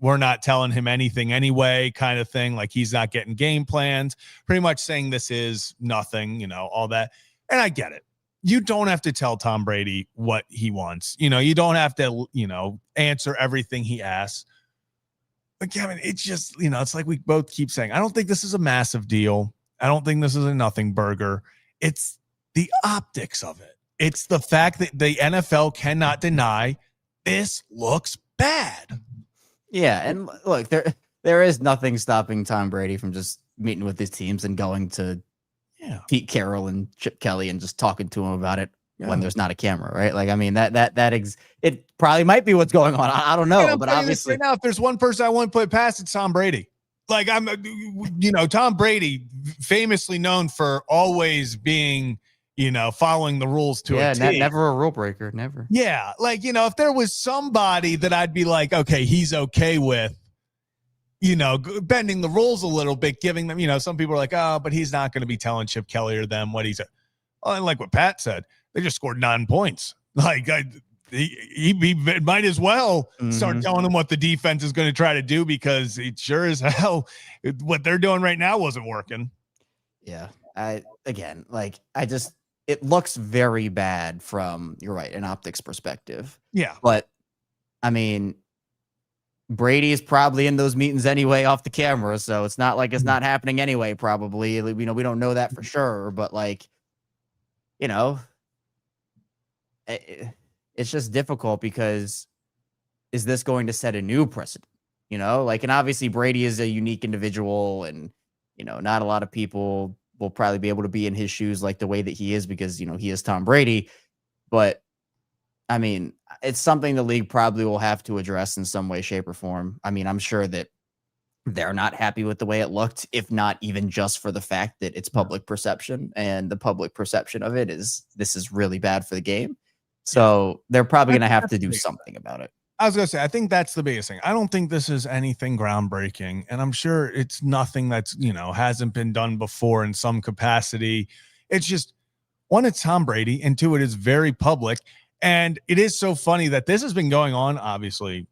we're not telling him anything anyway, kind of thing. Like he's not getting game plans, pretty much saying this is nothing, all that. And I get it. You don't have to tell Tom Brady what he wants. You don't have to, answer everything he asks. But Kevin, it's just, it's like we both keep saying, I don't think this is a massive deal. I don't think this is a nothing burger. It's the optics of it. It's the fact that the NFL cannot deny this looks bad. Yeah, and look, there is nothing stopping Tom Brady from just meeting with his teams and going to Pete Carroll and Chip Kelly and just talking to him about it when there's not a camera, right? Like, I mean, it probably might be what's going on. I don't know, but obviously, now if there's one person I want to put past, it's Tom Brady. Like Tom Brady, famously known for always being, following the rules to a T. Never a rule breaker, never. Yeah, like, if there was somebody that I'd be like, okay, he's okay with, bending the rules a little bit, giving them, some people are like, oh, but he's not going to be telling Chip Kelly or them what he's. Oh, and like what Pat said, they just scored 9 points. Like he might as well start telling them what the defense is going to try to do, because it sure as hell what they're doing right now wasn't working. Yeah, it looks very bad from, you're right, an optics perspective. Yeah. But I mean, Brady is probably in those meetings anyway off the camera, so it's not like it's not happening anyway, probably. We don't know that for sure, but like, it's just difficult, because is this going to set a new precedent? And obviously Brady is a unique individual, and, not a lot of people will probably be able to be in his shoes like the way that he is, because, he is Tom Brady. But I mean, it's something the league probably will have to address in some way, shape, or form. I mean, I'm sure that they're not happy with the way it looked, if not even just for the fact that it's public perception, and the public perception of it is this is really bad for the game. So they're probably going to have to do something about it. I was going to say, I think that's the biggest thing. I don't think this is anything groundbreaking, and I'm sure it's nothing that's, hasn't been done before in some capacity. It's just, one, it's Tom Brady, and two, it is very public. And it is so funny that this has been going on, obviously,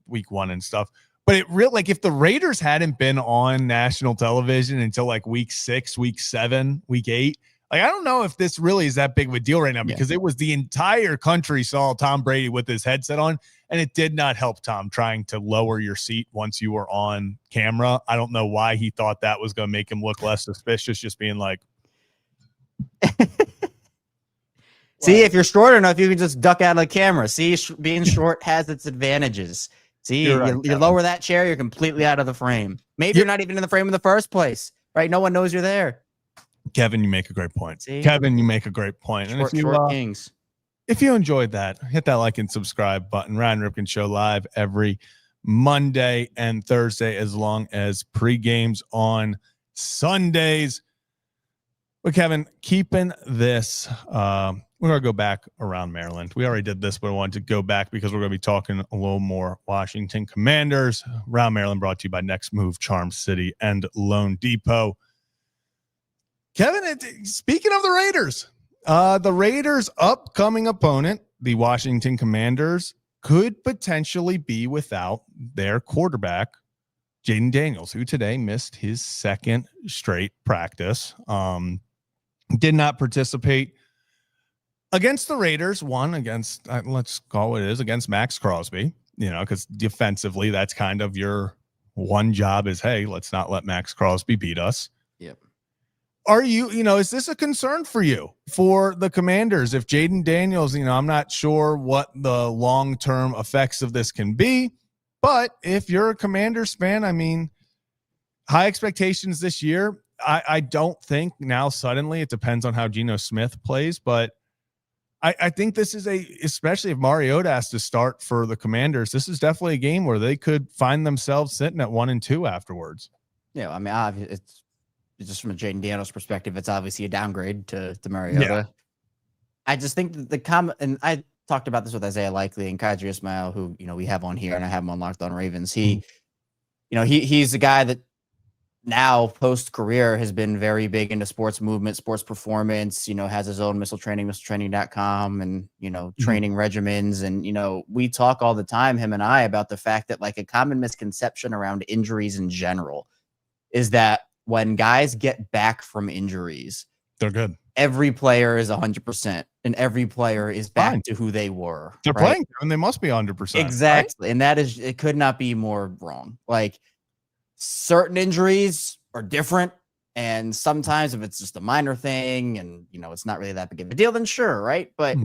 week 1 and stuff. But it really, like, if the Raiders hadn't been on national television until like week 6, week 7, week 8, like, I don't know if this really is that big of a deal right now, because it was the entire country saw Tom Brady with his headset on, and it did not help Tom trying to lower your seat once you were on camera. I don't know why he thought that was going to make him look less suspicious, just being like, see, if you're short enough, you can just duck out of the camera. See, being short has its advantages. See, you lower that chair, you're completely out of the frame. Maybe you're not even in the frame in the first place, right? No one knows you're there. Kevin, you make a great point. See? Kevin, you make a great point. And Short kings. If you enjoyed that, hit that like and subscribe button. Ryan Ripken Show live every Monday and Thursday, as long as pre-games on Sundays. Well, Kevin, keeping this, we're going to go back around Maryland. We already did this, but I wanted to go back because we're going to be talking a little more Washington Commanders. Around Maryland brought to you by Next Move, Charm City, and Loan Depot. Kevin, speaking of the Raiders' upcoming opponent, the Washington Commanders, could potentially be without their quarterback, Jaden Daniels, who today missed his second straight practice. Did not participate against the Raiders. One against, let's call it against Max Crosby, because defensively, that's kind of your one job is, hey, let's not let Max Crosby beat us. Yep. Are you, is this a concern for you, for the Commanders? If Jaden Daniels, I'm not sure what the long-term effects of this can be, but if you're a Commanders fan, high expectations this year. I don't think now suddenly, it depends on how Geno Smith plays, but I think this is especially if Mariota has to start for the Commanders, this is definitely a game where they could find themselves sitting at 1-2 afterwards. Yeah, it's just from a Jaden Daniels perspective, it's obviously a downgrade to Mariota. Yeah. I just think the comment, and I talked about this with Isaiah Likely and Kadri Ismail, who we have on here, and I have him on Locked On Ravens. He's a guy that now post-career has been very big into sports movement, sports performance, has his own missile training.com and, training regimens. And, we talk all the time, him and I, about the fact that like a common misconception around injuries in general is that when guys get back from injuries, they're good. Every player is 100% and every player is back to who they were. They're playing and they must be 100%. Exactly. Right? And it could not be more wrong. Like, certain injuries are different, and sometimes if it's just a minor thing and it's not really that big of a deal, then sure, right? But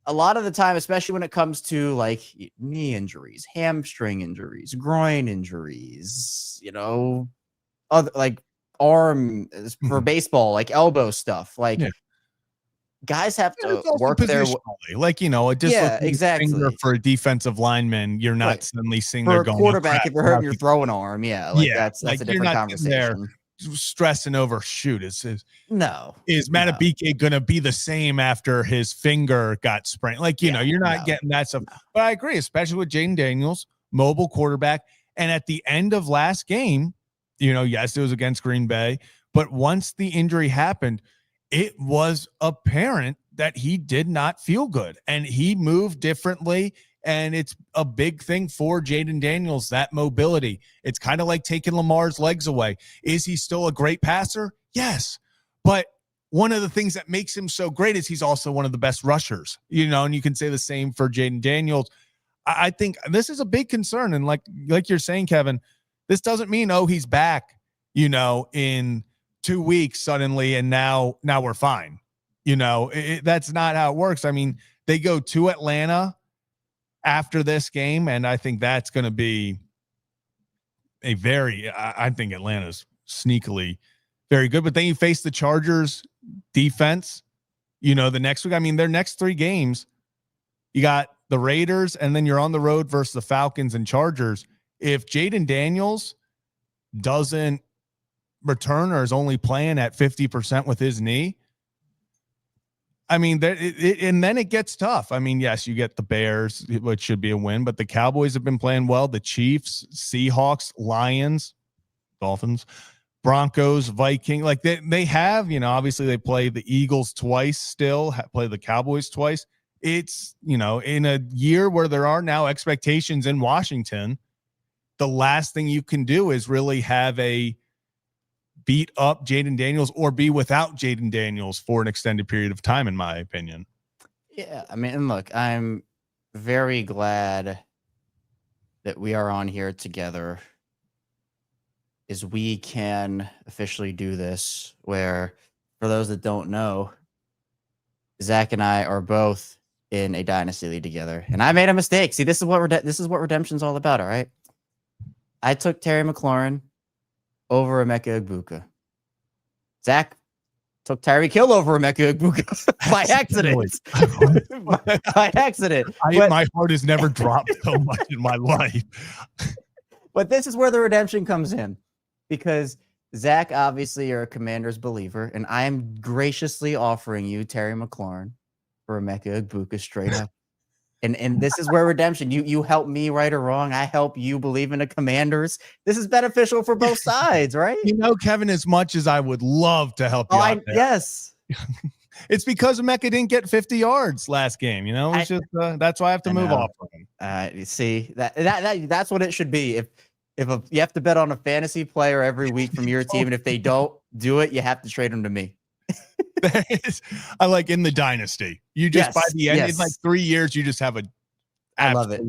a lot of the time, especially when it comes to like knee injuries, hamstring injuries, groin injuries, other like arm for baseball, like elbow stuff, like guys have to work their exactly. Finger for a defensive lineman, you're not suddenly seeing for they're a going quarterback if you're hurting your throwing arm. That's a different conversation. Stressing over is Matabike gonna be the same after his finger got sprained? You're not getting that stuff. But I agree, especially with Jaden Daniels, mobile quarterback. And at the end of last game, yes, it was against Green Bay, but once the injury happened, it was apparent that he did not feel good and he moved differently. And it's a big thing for Jaden Daniels, that mobility. It's kind of like taking Lamar's legs away. Is he still a great passer? Yes. But one of the things that makes him so great is he's also one of the best rushers, and you can say the same for Jaden Daniels. I think this is a big concern. And like you're saying, Kevin, this doesn't mean, he's back, in 2 weeks suddenly, and now we're fine. That's not how it works. They go to Atlanta after this game, and I think that's going to be I think Atlanta's sneakily very good. But then you face the Chargers defense, the next week. Their next 3 games, you got the Raiders, and then you're on the road versus the Falcons and Chargers. If Jaden Daniels doesn't return or is only playing at 50% with his knee, and then it gets tough. Yes, you get the Bears, which should be a win, but the Cowboys have been playing well. The Chiefs, Seahawks, Lions, Dolphins, Broncos, Vikings, they have, obviously they play the Eagles twice still, play the Cowboys twice. It's, in a year where there are now expectations in Washington, the last thing you can do is really have a beat up Jaden Daniels or be without Jaden Daniels for an extended period of time, in my opinion. Yeah. And look, I'm very glad that we are on here together is we can officially do this, where for those that don't know, Zach and I are both in a dynasty league together, and I made a mistake. See, this is what redemption's all about. All right. I took Terry McLaurin over Emeka Egbuka. Zach took Tyreek Hill over Emeka Egbuka by accident. by accident. My heart has never dropped so much in my life. But this is where the redemption comes in, because Zach, obviously, you're a Commanders believer, and I am graciously offering you Terry McLaurin for Emeka Egbuka straight up. And this is where redemption. You help me right or wrong. I help you believe in the Commanders. This is beneficial for both sides, right? Kevin, as much as I would love to help you out there, yes. it's because Emeka didn't get 50 yards last game. It's just that's why I have to move off of him. You see that's what it should be. If you have to bet on a fantasy player every week from your team, and if they don't do it, you have to trade them to me. I like in the dynasty. You just by the end, in like 3 years, you just have a. I love it.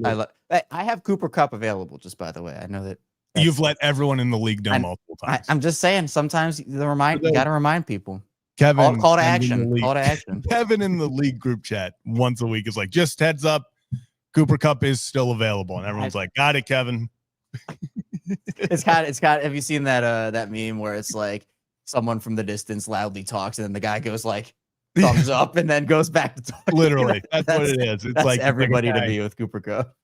I have Cooper Kupp available. Just by the way, I know that you've let everyone in the league know multiple times. I'm just saying. Sometimes you got to remind people. Kevin, call to action. Call to action. Kevin in the league group chat once a week is like, just heads up, Cooper Kupp is still available, and everyone's like, got it, Kevin. It's kind of. Have you seen that meme where it's like someone from the distance loudly talks, and then the guy goes like thumbs up, and then goes back to talking? Literally, that's what it is. It's like everybody to be with Cooper Kupp.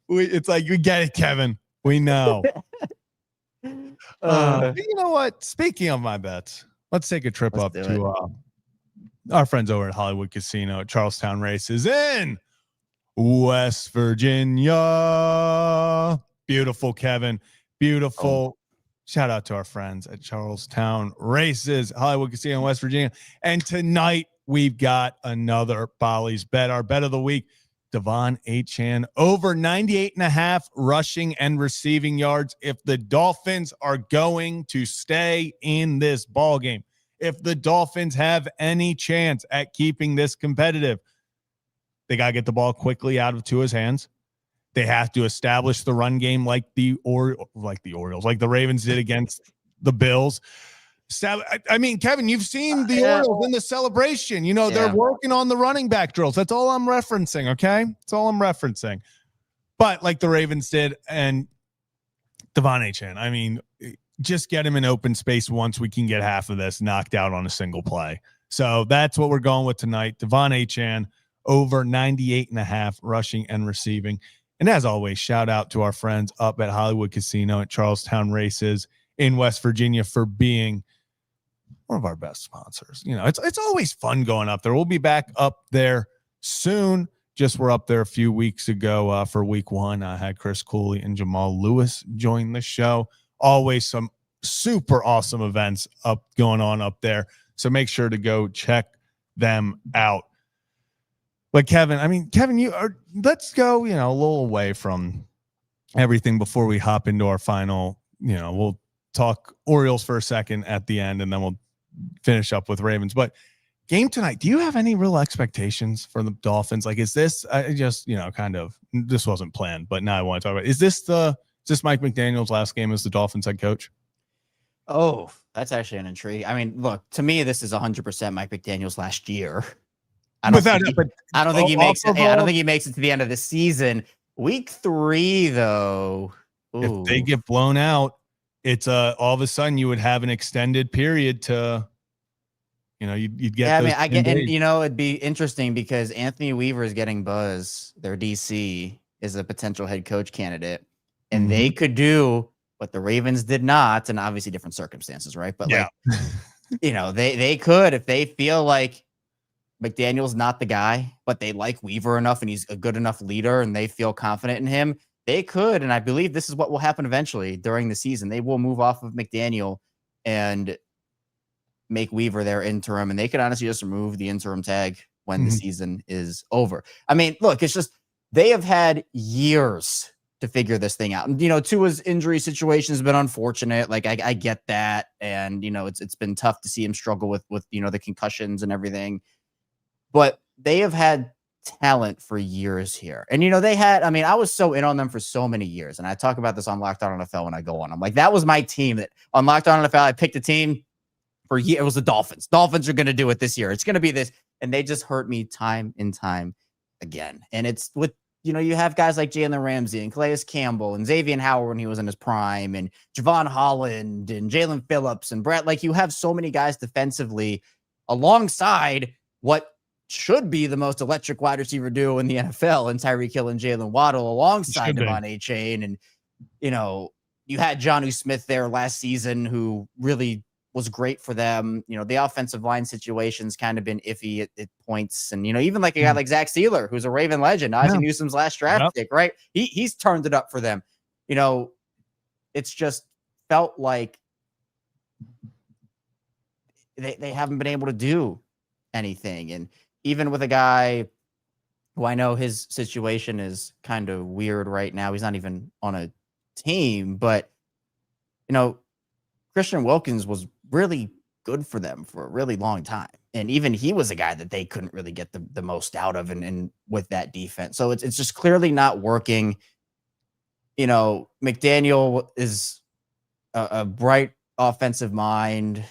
It's like, you get it, Kevin. We know. You know what? Speaking of my bets, let's take a trip up to our friends over at Hollywood Casino at Charlestown Races in West Virginia. Beautiful, Kevin. Beautiful. Shout out to our friends at Charlestown Races, Hollywood Casino in West Virginia. And tonight we've got another Bolly's bet. Our bet of the week, Devon Achane, over 98.5 rushing and receiving yards. If the Dolphins are going to stay in this ball game, if the Dolphins have any chance at keeping this competitive, they got to get the ball quickly out of Tua's hands. They have to establish the run game like the Orioles, like the Ravens did against the Bills. I mean, Kevin, you've seen the Orioles in the celebration. They're working on the running back drills. That's all I'm referencing, okay? That's all I'm referencing. But like the Ravens did, and Devon Achane, I mean, just get him in open space once we can get half of this knocked out on a single play. So that's what we're going with tonight. Devon Achane, over 98.5 rushing and receiving. And as always, shout out to our friends up at Hollywood Casino at Charlestown Races in West Virginia for being one of our best sponsors. It's always fun going up there. We'll be back up there soon. Just were up there a few weeks ago for week 1. I had Chris Cooley and Jamal Lewis join the show. Always some super awesome events going on up there. So make sure to go check them out. But Kevin, let's go, a little away from everything before we hop into our final, we'll talk Orioles for a second at the end, and then we'll finish up with Ravens. But game tonight, do you have any real expectations for the Dolphins? Like, is this this wasn't planned, but now I want to talk about it. Is this Mike McDaniel's last game as the Dolphins head coach? Oh, that's actually an intrigue. I mean, look, to me, this is 100% Mike McDaniel's last year. I don't think he makes it. I don't think he makes it to the end of the season. Week 3, though. Ooh. If they get blown out, it's all of a sudden you would have an extended period to, you'd get. Yeah, I get, and it'd be interesting because Anthony Weaver is getting buzz. Their DC is a potential head coach candidate, and they could do what the Ravens did not, and obviously different circumstances, right? But they could, if they feel like McDaniel's not the guy, but they like Weaver enough and he's a good enough leader and they feel confident in him, they could. And I believe this is what will happen eventually during the season. They will move off of McDaniel and make Weaver their interim. And they could honestly just remove the interim tag when the season is over. I mean, look, it's just, they have had years to figure this thing out. And, Tua's injury situation has been unfortunate. Like I get that. And, it's been tough to see him struggle with, the concussions and everything. But they have had talent for years here. And, I was so in on them for so many years. And I talk about this on Locked On NFL when I go on. I'm like, that was my team that on Locked On NFL, I picked a team for years. It was the Dolphins. Dolphins are going to do it this year. It's going to be this. And they just hurt me time and time again. And it's with, you have guys like Jalen Ramsey and Calais Campbell and Xavier Howard when he was in his prime and Javon Holland and Jalen Phillips and Brett. Like, you have so many guys defensively alongside what should be the most electric wide receiver duo in the NFL, and Tyreek Hill and Jalen Waddle alongside Devon Achane. And, you you had Jonnu Smith there last season, who really was great for them. You know, the offensive line situation's kind of been iffy at points. And, you know, even like a guy like Zach Sealer, who's a Raven legend, Ozzie Newsome's last draft pick, right? He's turned it up for them. You know, it's just felt like they haven't been able to do anything. And even with a guy who I know his situation is kind of weird right now, he's not even on a team, but, you know, Christian Wilkins was really good for them for a really long time. And even he was a guy that they couldn't really get the most out of and with that defense. So it's just clearly not working. You know, McDaniel is a bright offensive mind,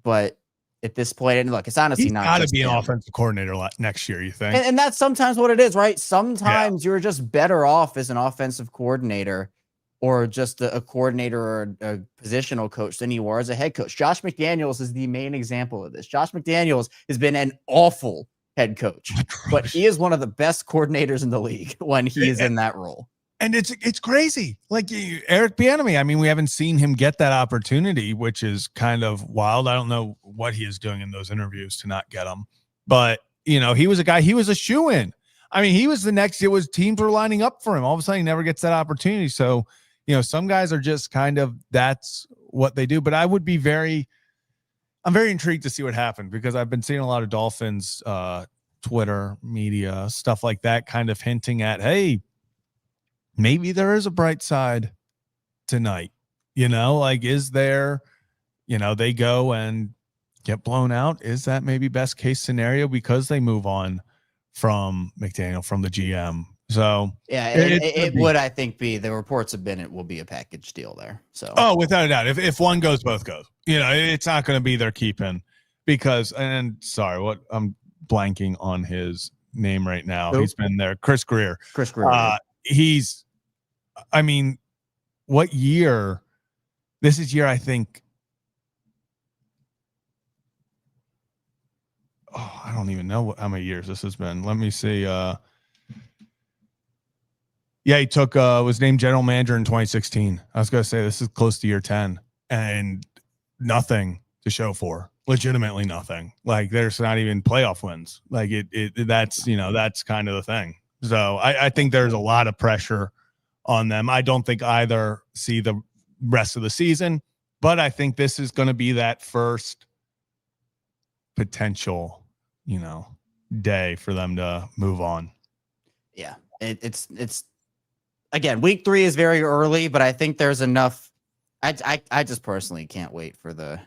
but at this point, and look, it's honestly not got to be an offensive coordinator next year, you think? And that's sometimes what it is, right? Sometimes you're just better off as an offensive coordinator or just a coordinator or a positional coach than you are as a head coach. Josh McDaniels is the main example of this. Josh McDaniels has been an awful head coach, but he is one of the best coordinators in the league when he is in that role. And it's crazy. Like Eric Bieniemy, I mean, we haven't seen him get that opportunity, which is kind of wild. I don't know what he is doing in those interviews to not get them. But, you know, he was a guy, he was a shoo-in. I mean, he was the next, it was teams were lining up for him. All of a sudden, he never gets that opportunity. So, you know, some guys are just kind of, that's what they do. But I'm very intrigued to see what happened because I've been seeing a lot of Dolphins, Twitter, media, stuff like that, kind of hinting at, hey, maybe there is a bright side tonight, you know, like, is there, you know, they go and get blown out. Is that maybe best case scenario because they move on from McDaniel, from the GM? So yeah, it would, I think, be, the reports have been, it will be a package deal there. So, without a doubt, if one goes, both goes, you know, it's not going to be their keeping because, and sorry, what I'm blanking on his name right now. Who? He's been there. Chris Greer. He's, I mean, what year? This is year, I think. Oh, I don't even know how many years this has been. Let me see. Yeah, he took was named general manager in 2016. I was going to say this is close to year 10 and nothing to show for. Legitimately nothing. Like there's not even playoff wins. Like that's, you know, that's kind of the thing. So I think there's a lot of pressure on them. I don't think either see the rest of the season, but I think this is going to be that first potential, you know, day for them to move on. Yeah, it's again, week 3 is very early, but I think there's enough. I just personally can't wait for the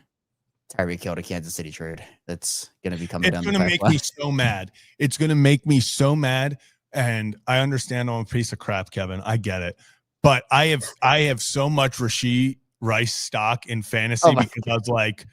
Tyreek Hill to Kansas City trade. That's going to be coming down the pipeline. It's going to make me so mad. It's going to make me so mad. And I understand I'm a piece of crap, Kevin. I get it. But I have so much Rashee Rice stock in fantasy because I was like,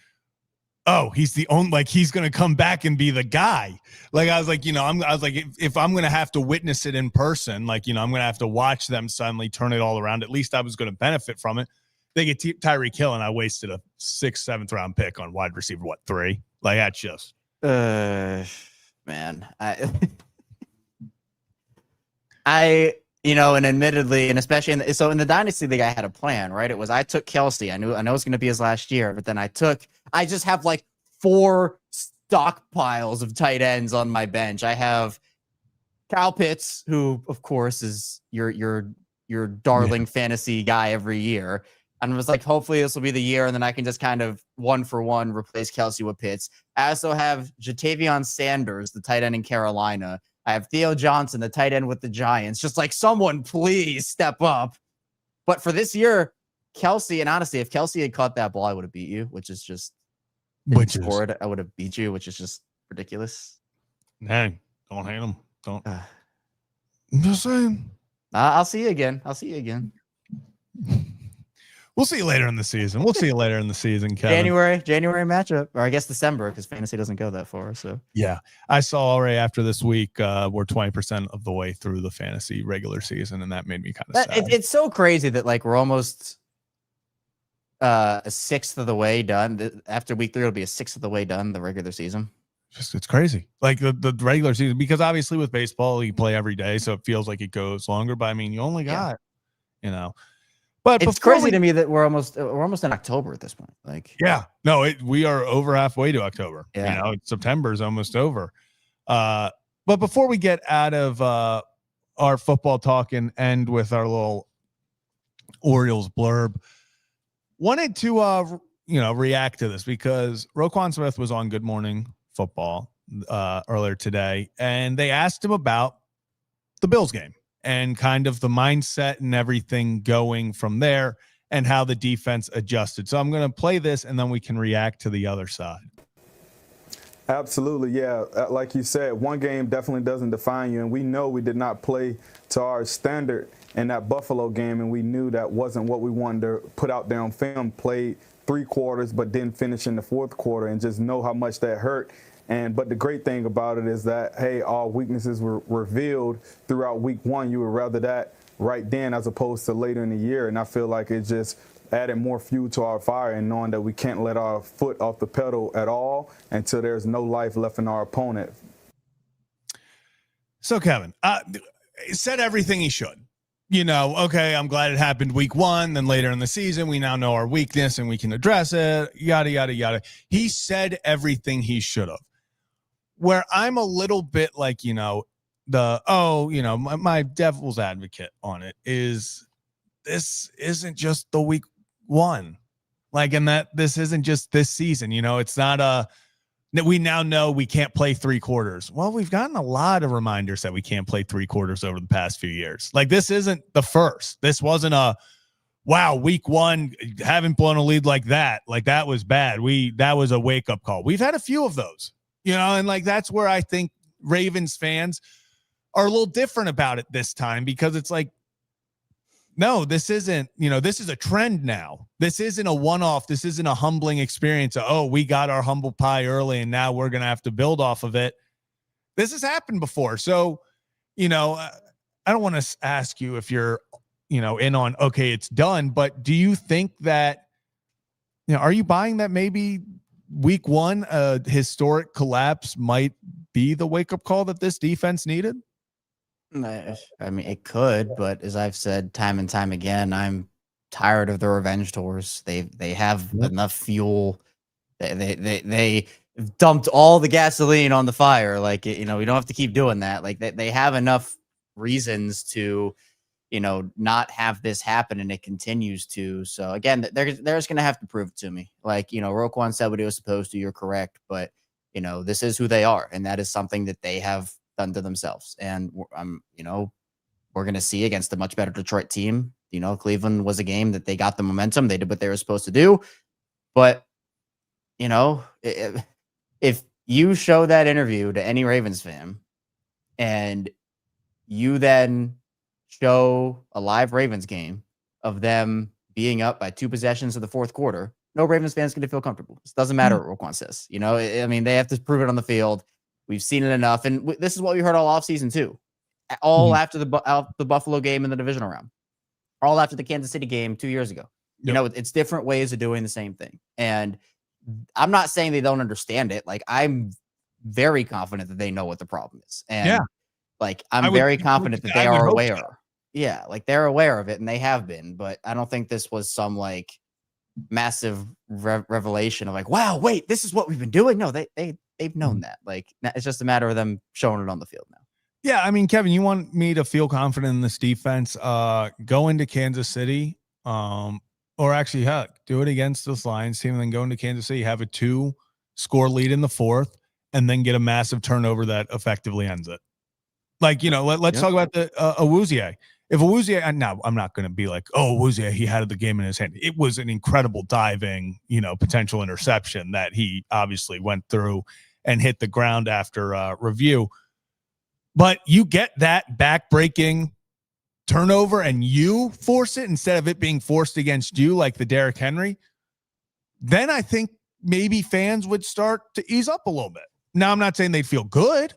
oh, he's the only, like, he's going to come back and be the guy. Like, I was like, you know, I was like, if I'm going to have to witness it in person, like, you know, I'm going to have to watch them suddenly turn it all around. At least I was going to benefit from it. They get Tyreek Hill, and I wasted a 6th, 7th round pick on wide receiver. What, 3? Like, that's just, man, I, you know, and admittedly, and especially in the Dynasty League, I had a plan, right? It was, I took Kelsey. I know it was going to be his last year, but then I just have like 4 stockpiles of tight ends on my bench. I have Kyle Pitts, who of course is your darling fantasy guy every year. And I was like, hopefully this will be the year. And then I can just kind of 1-for-1 replace Kelsey with Pitts. I also have Jatavion Sanders, the tight end in Carolina. I have Theo Johnson, the tight end with the Giants. Just like, someone please step up. But for this year, Kelsey, and honestly, if Kelsey had caught that ball, I would have beat you, which is just, scored, I would have beat you, which is just ridiculous. Hey, don't hate him. Don't. I'm just saying. I'll see you again. We'll see you later in the season. Kevin. January matchup, or I guess December, because fantasy doesn't go that far. So yeah, I saw already after this week, we're 20% of the way through the fantasy regular season, and that made me kind of sad. It's so crazy that like we're almost a 1/6 of the way done. After week 3, it'll be a 1/6 of the way done the regular season. It's crazy, like the regular season, because obviously with baseball you play every day, so it feels like it goes longer. But I mean, you only got, you know. But it's crazy to me that we're almost in October at this point. Like, yeah, no, we are over halfway to October. Yeah. September is almost over. But before we get out of our football talk and end with our little Orioles blurb, wanted to react to this because Roquan Smith was on Good Morning Football earlier today, and they asked him about the Bills game and kind of the mindset and everything going from there and how the defense adjusted. So I'm going to play this and then we can react to the other side. Absolutely, yeah. Like you said, one game definitely doesn't define you, and we know we did not play to our standard in that Buffalo game, and we knew that wasn't what we wanted to put out there on film. Played 3 quarters, but didn't finish in the 4th quarter, and just know how much that hurt. But the great thing about it is that, hey, all weaknesses were revealed throughout week 1. You would rather that right then as opposed to later in the year, and I feel like it just added more fuel to our fire, and knowing that we can't let our foot off the pedal at all until there's no life left in our opponent. So Kevin, said everything he should. Okay, I'm glad it happened week 1. Then later in the season, we now know our weakness and we can address it, yada, yada, yada. He said everything he should have. Where I'm a little bit like, my devil's advocate on it is this isn't just the week 1. Like, and that this isn't just this season, it's not that we now know we can't play 3 quarters. Well, we've gotten a lot of reminders that we can't play 3 quarters over the past few years. Like, this isn't the first. This wasn't wow, week 1, haven't blown a lead like that. Like, that was bad. That was a wake-up call. We've had a few of those, and like, that's where I think Ravens fans are a little different about it this time, because it's like, no, this isn't, this is a trend now. This isn't a one-off. This isn't a humbling experience. We got our humble pie early and now we're going to have to build off of it. This has happened before. So, I don't want to ask you if you're, in on, okay, it's done, but do you think that, are you buying that maybe week 1, a historic collapse might be the wake-up call that this defense needed? I mean, it could, but as I've said time and time again, I'm tired of the revenge tours. They have enough fuel. They dumped all the gasoline on the fire. Like, we don't have to keep doing that. Like, they have enough reasons to, not have this happen, and it continues to. So again, they're just gonna have to prove it to me. Like, Roquan said what he was supposed to. You're correct, but this is who they are, and that is something that they have done to themselves. And we're going to see against a much better Detroit team. Cleveland was a game that they got the momentum. They did what they were supposed to do. But, if you show that interview to any Ravens fan and you then show a live Ravens game of them being up by 2 possessions in the 4th quarter, no Ravens fans going to feel comfortable. It doesn't matter what Roquan says. I mean, they have to prove it on the field. We've seen it enough, and this is what we heard all offseason too. All after the Buffalo game in the divisional round, all after the Kansas City game 2 years ago. Yep. It's different ways of doing the same thing, and I'm not saying they don't understand it. Like, I'm very confident that they know what the problem is, and like, I'm very confident that they are aware. So. Yeah, like, they're aware of it, and they have been. But I don't think this was some like massive revelation of like, wow, wait, this is what we've been doing. No, they've known that. Like, it's just a matter of them showing it on the field now. Yeah, I mean, Kevin, you want me to feel confident in this defense, go into Kansas City, or actually, heck, do it against this Lions team and then go into Kansas City, have a 2-score lead in the 4th, and then get a massive turnover that effectively ends it. Like, let's talk about the Awuzie. If Awuzie, now I'm not going to be like, Awuzie, he had the game in his hand. It was an incredible diving, potential interception that he obviously went through and hit the ground after review. But you get that back-breaking turnover and you force it instead of it being forced against you like the Derrick Henry, then I think maybe fans would start to ease up a little bit. Now, I'm not saying they'd feel good,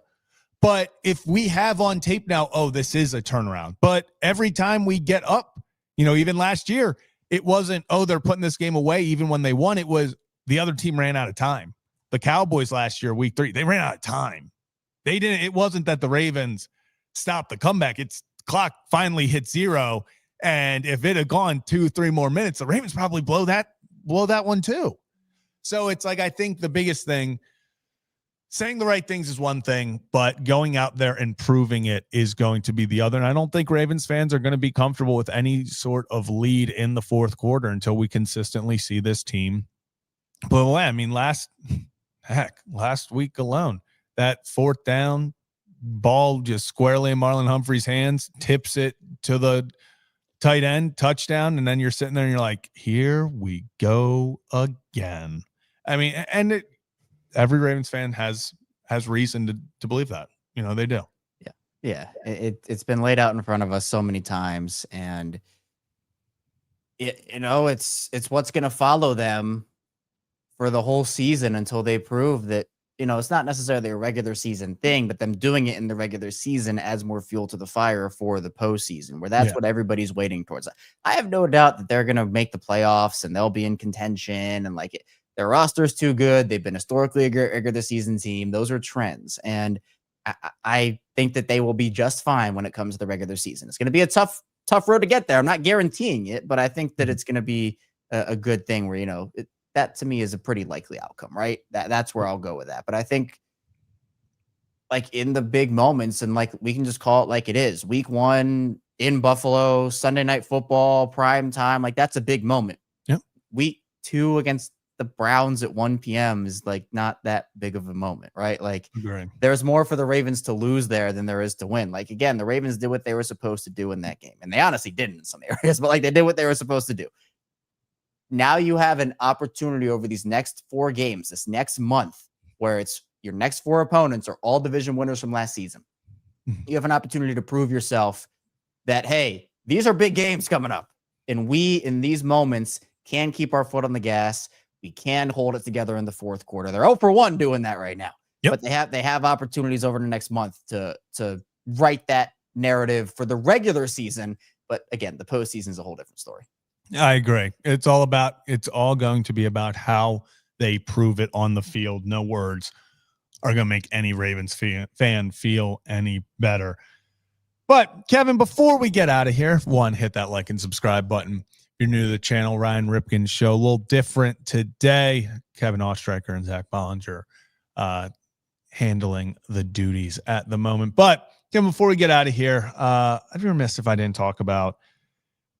but if we have on tape now, this is a turnaround. But every time we get up, even last year, it wasn't, they're putting this game away even when they won. It was the other team ran out of time. The Cowboys last year, week 3, they ran out of time. It wasn't that the Ravens stopped the comeback. It's clock finally hit 0 And if it had gone 2-3 more minutes, the Ravens probably blow that one too. So it's like, I think the biggest thing, saying the right things is one thing, but going out there and proving it is going to be the other. And I don't think Ravens fans are going to be comfortable with any sort of lead in the fourth quarter until we consistently see this team blow away. I mean, last week alone, that fourth down ball just squarely in Marlon Humphrey's hands, tips it to the tight end, touchdown, and then you're sitting there and you're like, here we go again. I mean, and every Ravens fan has reason to believe that. You know, they do. Yeah. It's been laid out in front of us so many times, and it's what's going to follow them for the whole season until they prove that, it's not necessarily a regular season thing, but them doing it in the regular season adds more fuel to the fire for the postseason, where that's what everybody's waiting towards. I have no doubt that they're going to make the playoffs and they'll be in contention, and their roster's too good. They've been historically a regular season team. Those are trends. And I think that they will be just fine when it comes to the regular season. It's going to be a tough road to get there. I'm not guaranteeing it, but I think that it's going to be a good thing where, that to me is a pretty likely outcome, right? That's where I'll go with that. But I think in the big moments, and we can just call it like it is, week 1 in Buffalo, Sunday Night Football, prime time, that's a big moment. Yep. Week 2 against the Browns at 1 p.m. is not that big of a moment, right? There's more for the Ravens to lose there than there is to win. Again, the Ravens did what they were supposed to do in that game, and they honestly didn't in some areas, but they did what they were supposed to do. Now you have an opportunity over these next 4 games, this next month, where it's your next 4 opponents are all division winners from last season. You have an opportunity to prove yourself that, hey, these are big games coming up, and we, in these moments, can keep our foot on the gas. We can hold it together in the fourth quarter. They're 0-for-1 doing that right now. Yep. But they have opportunities over the next month to write that narrative for the regular season. But again, the postseason is a whole different story. I agree. It's all going to be about how they prove it on the field. No words are going to make any Ravens fan feel any better. But Kevin, before we get out of here, hit that like and subscribe button. If you're new to the channel, Ryan Ripken Show, a little different today. Kevin Ostreicher and Zach Bollinger handling the duties at the moment. But Kevin, before we get out of here, I'd be remiss if I didn't talk about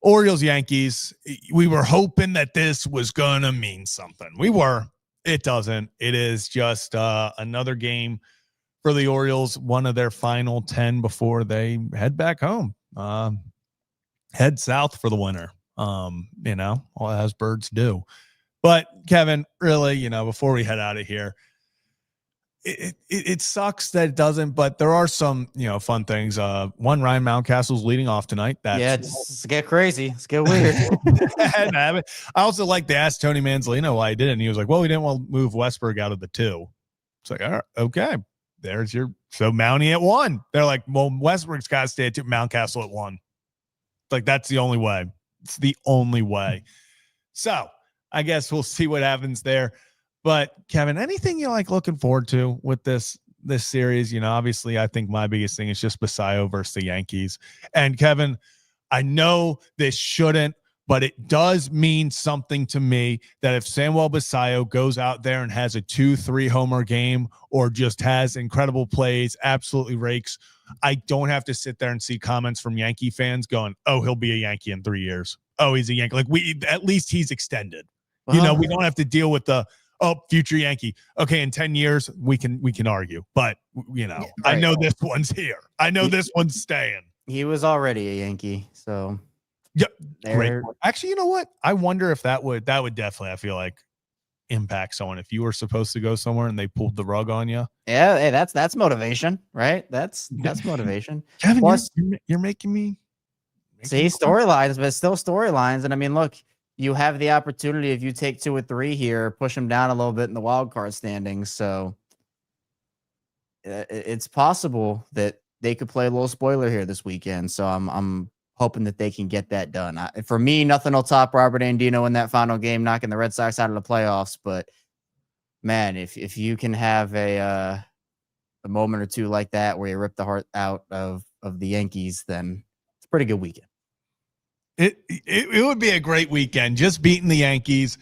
Orioles, Yankees. We were hoping that this was going to mean something. We were. It doesn't. It is just another game for the Orioles, one of their final 10 before they head back home. Head south for the winter, all as birds do. But, Kevin, really, before we head out of here, it sucks that it doesn't, but there are some, fun things. One, Ryan Mountcastle's leading off tonight. Let's get crazy. Let's get weird. I also like to ask Tony Manzolino why he did it. And he was like, well, we didn't want to move Westberg out of the 2. It's like, all right, okay. There's so Mountie at 1. They're like, well, Westberg's got to stay at 2, Mountcastle at 1. That's the only way. It's the only way. So I guess we'll see what happens there. But Kevin, anything you looking forward to with this series? Obviously I think my biggest thing is just Basayo versus the Yankees. And Kevin, I know this shouldn't, but it does mean something to me that if Samuel Basayo goes out there and has a 2-3 homer game or just has incredible plays, absolutely rakes, I don't have to sit there and see comments from Yankee fans going, oh, he'll be a Yankee in 3 years. Oh, he's a Yankee. At least he's extended. Well, we don't have to deal with the, future Yankee. Okay, in 10 years, we can argue. But, right. I know this one's here. I know this one's staying. He was already a Yankee, so. Yeah, great. Actually, you know what? I wonder if that would definitely, I feel like, impact someone. If you were supposed to go somewhere and they pulled the rug on you. Yeah, hey, that's motivation, right? That's motivation. Kevin, Plus, you're making me see storylines, but still storylines. And I mean, look, you have the opportunity if you take 2 or 3 here, push them down a little bit in the wild card standings. So it's possible that they could play a little spoiler here this weekend. So I'm hoping that they can get that done. For me, nothing will top Robert Andino in that final game, knocking the Red Sox out of the playoffs. But man, if you can have a moment or two like that where you rip the heart out of the Yankees, then it's a pretty good weekend. It would be a great weekend. Just beating the Yankees,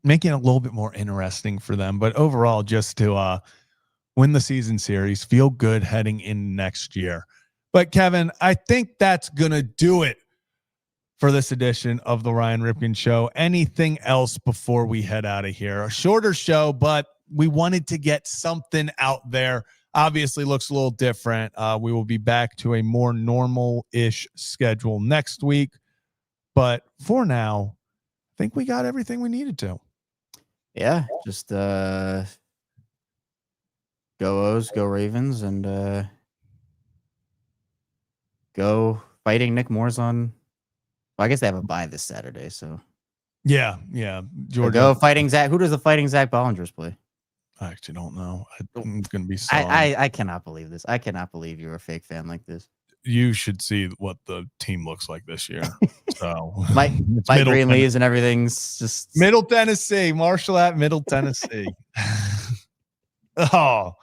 making it a little bit more interesting for them. But overall, just to win the season series, feel good heading in next year. But Kevin, I think that's going to do it for this edition of the Ryan Ripken Show. Anything else before we head out of here? A shorter show, but we wanted to get something out there. Obviously looks a little different. We will be back to a more normal-ish schedule next week. But for now, I think we got everything we needed to. Yeah, just go O's, go Ravens, and go fighting Nick Moore's on. Well, I guess they have a bye this Saturday, so Yeah. Georgia. Go fighting Zach. Who does the fighting Zach Bollingers play? I actually don't know. I'm going to be I cannot believe this. I cannot believe you're a fake fan like this. You should see what the team looks like this year. So Mike Green leaves and everything's just Middle Tennessee, Marshall at Middle Tennessee. Oh,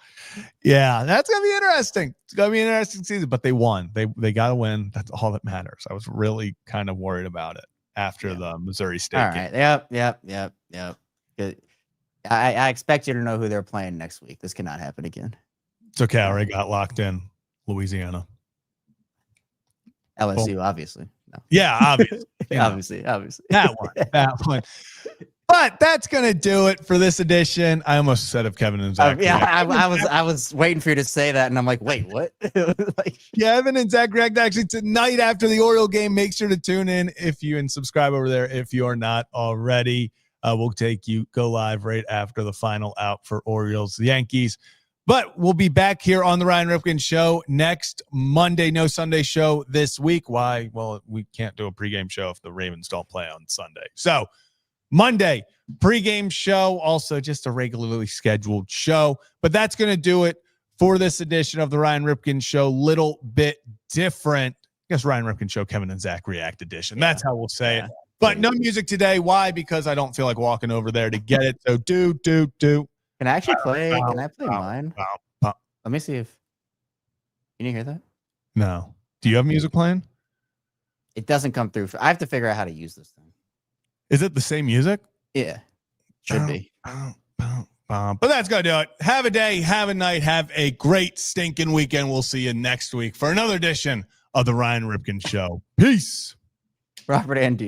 yeah, that's gonna be interesting. It's gonna be an interesting season, but they won. They got to win. That's all that matters. I was really kind of worried about it after the Missouri State game. Yep. Good. I expect you to know who they're playing next week. This cannot happen again. It's okay. I already got locked in. Louisiana. LSU, obviously. No. Yeah, obviously. Obviously. That one. But that's gonna do it for this edition. I almost said of Kevin and Zach. I was waiting for you to say that, and I'm like, wait, what? Kevin and Zach React actually tonight after the Oriole game. Make sure to tune in and subscribe over there if you are not already. We'll go live right after the final out for Orioles Yankees. But we'll be back here on the Ryan Ripken Show next Monday. No Sunday show this week. Why? Well, we can't do a pregame show if the Ravens don't play on Sunday. So Monday, pregame show, also just a regularly scheduled show. But that's going to do it for this edition of the Ryan Ripken Show. Little bit different. I guess Ryan Ripken Show, Kevin and Zach React edition. That's how we'll say it. But no music today. Why? Because I don't feel like walking over there to get it. So do. Can I actually play? Can I play mine? Let me see if. Can you hear that? No. Do you have music playing? It doesn't come through. I have to figure out how to use this thing. Is it the same music? Yeah. Should be. But that's going to do it. Have a day, have a night, have a great stinking weekend. We'll see you next week for another edition of the Ryan Ripken Show. Peace. Robert Andy.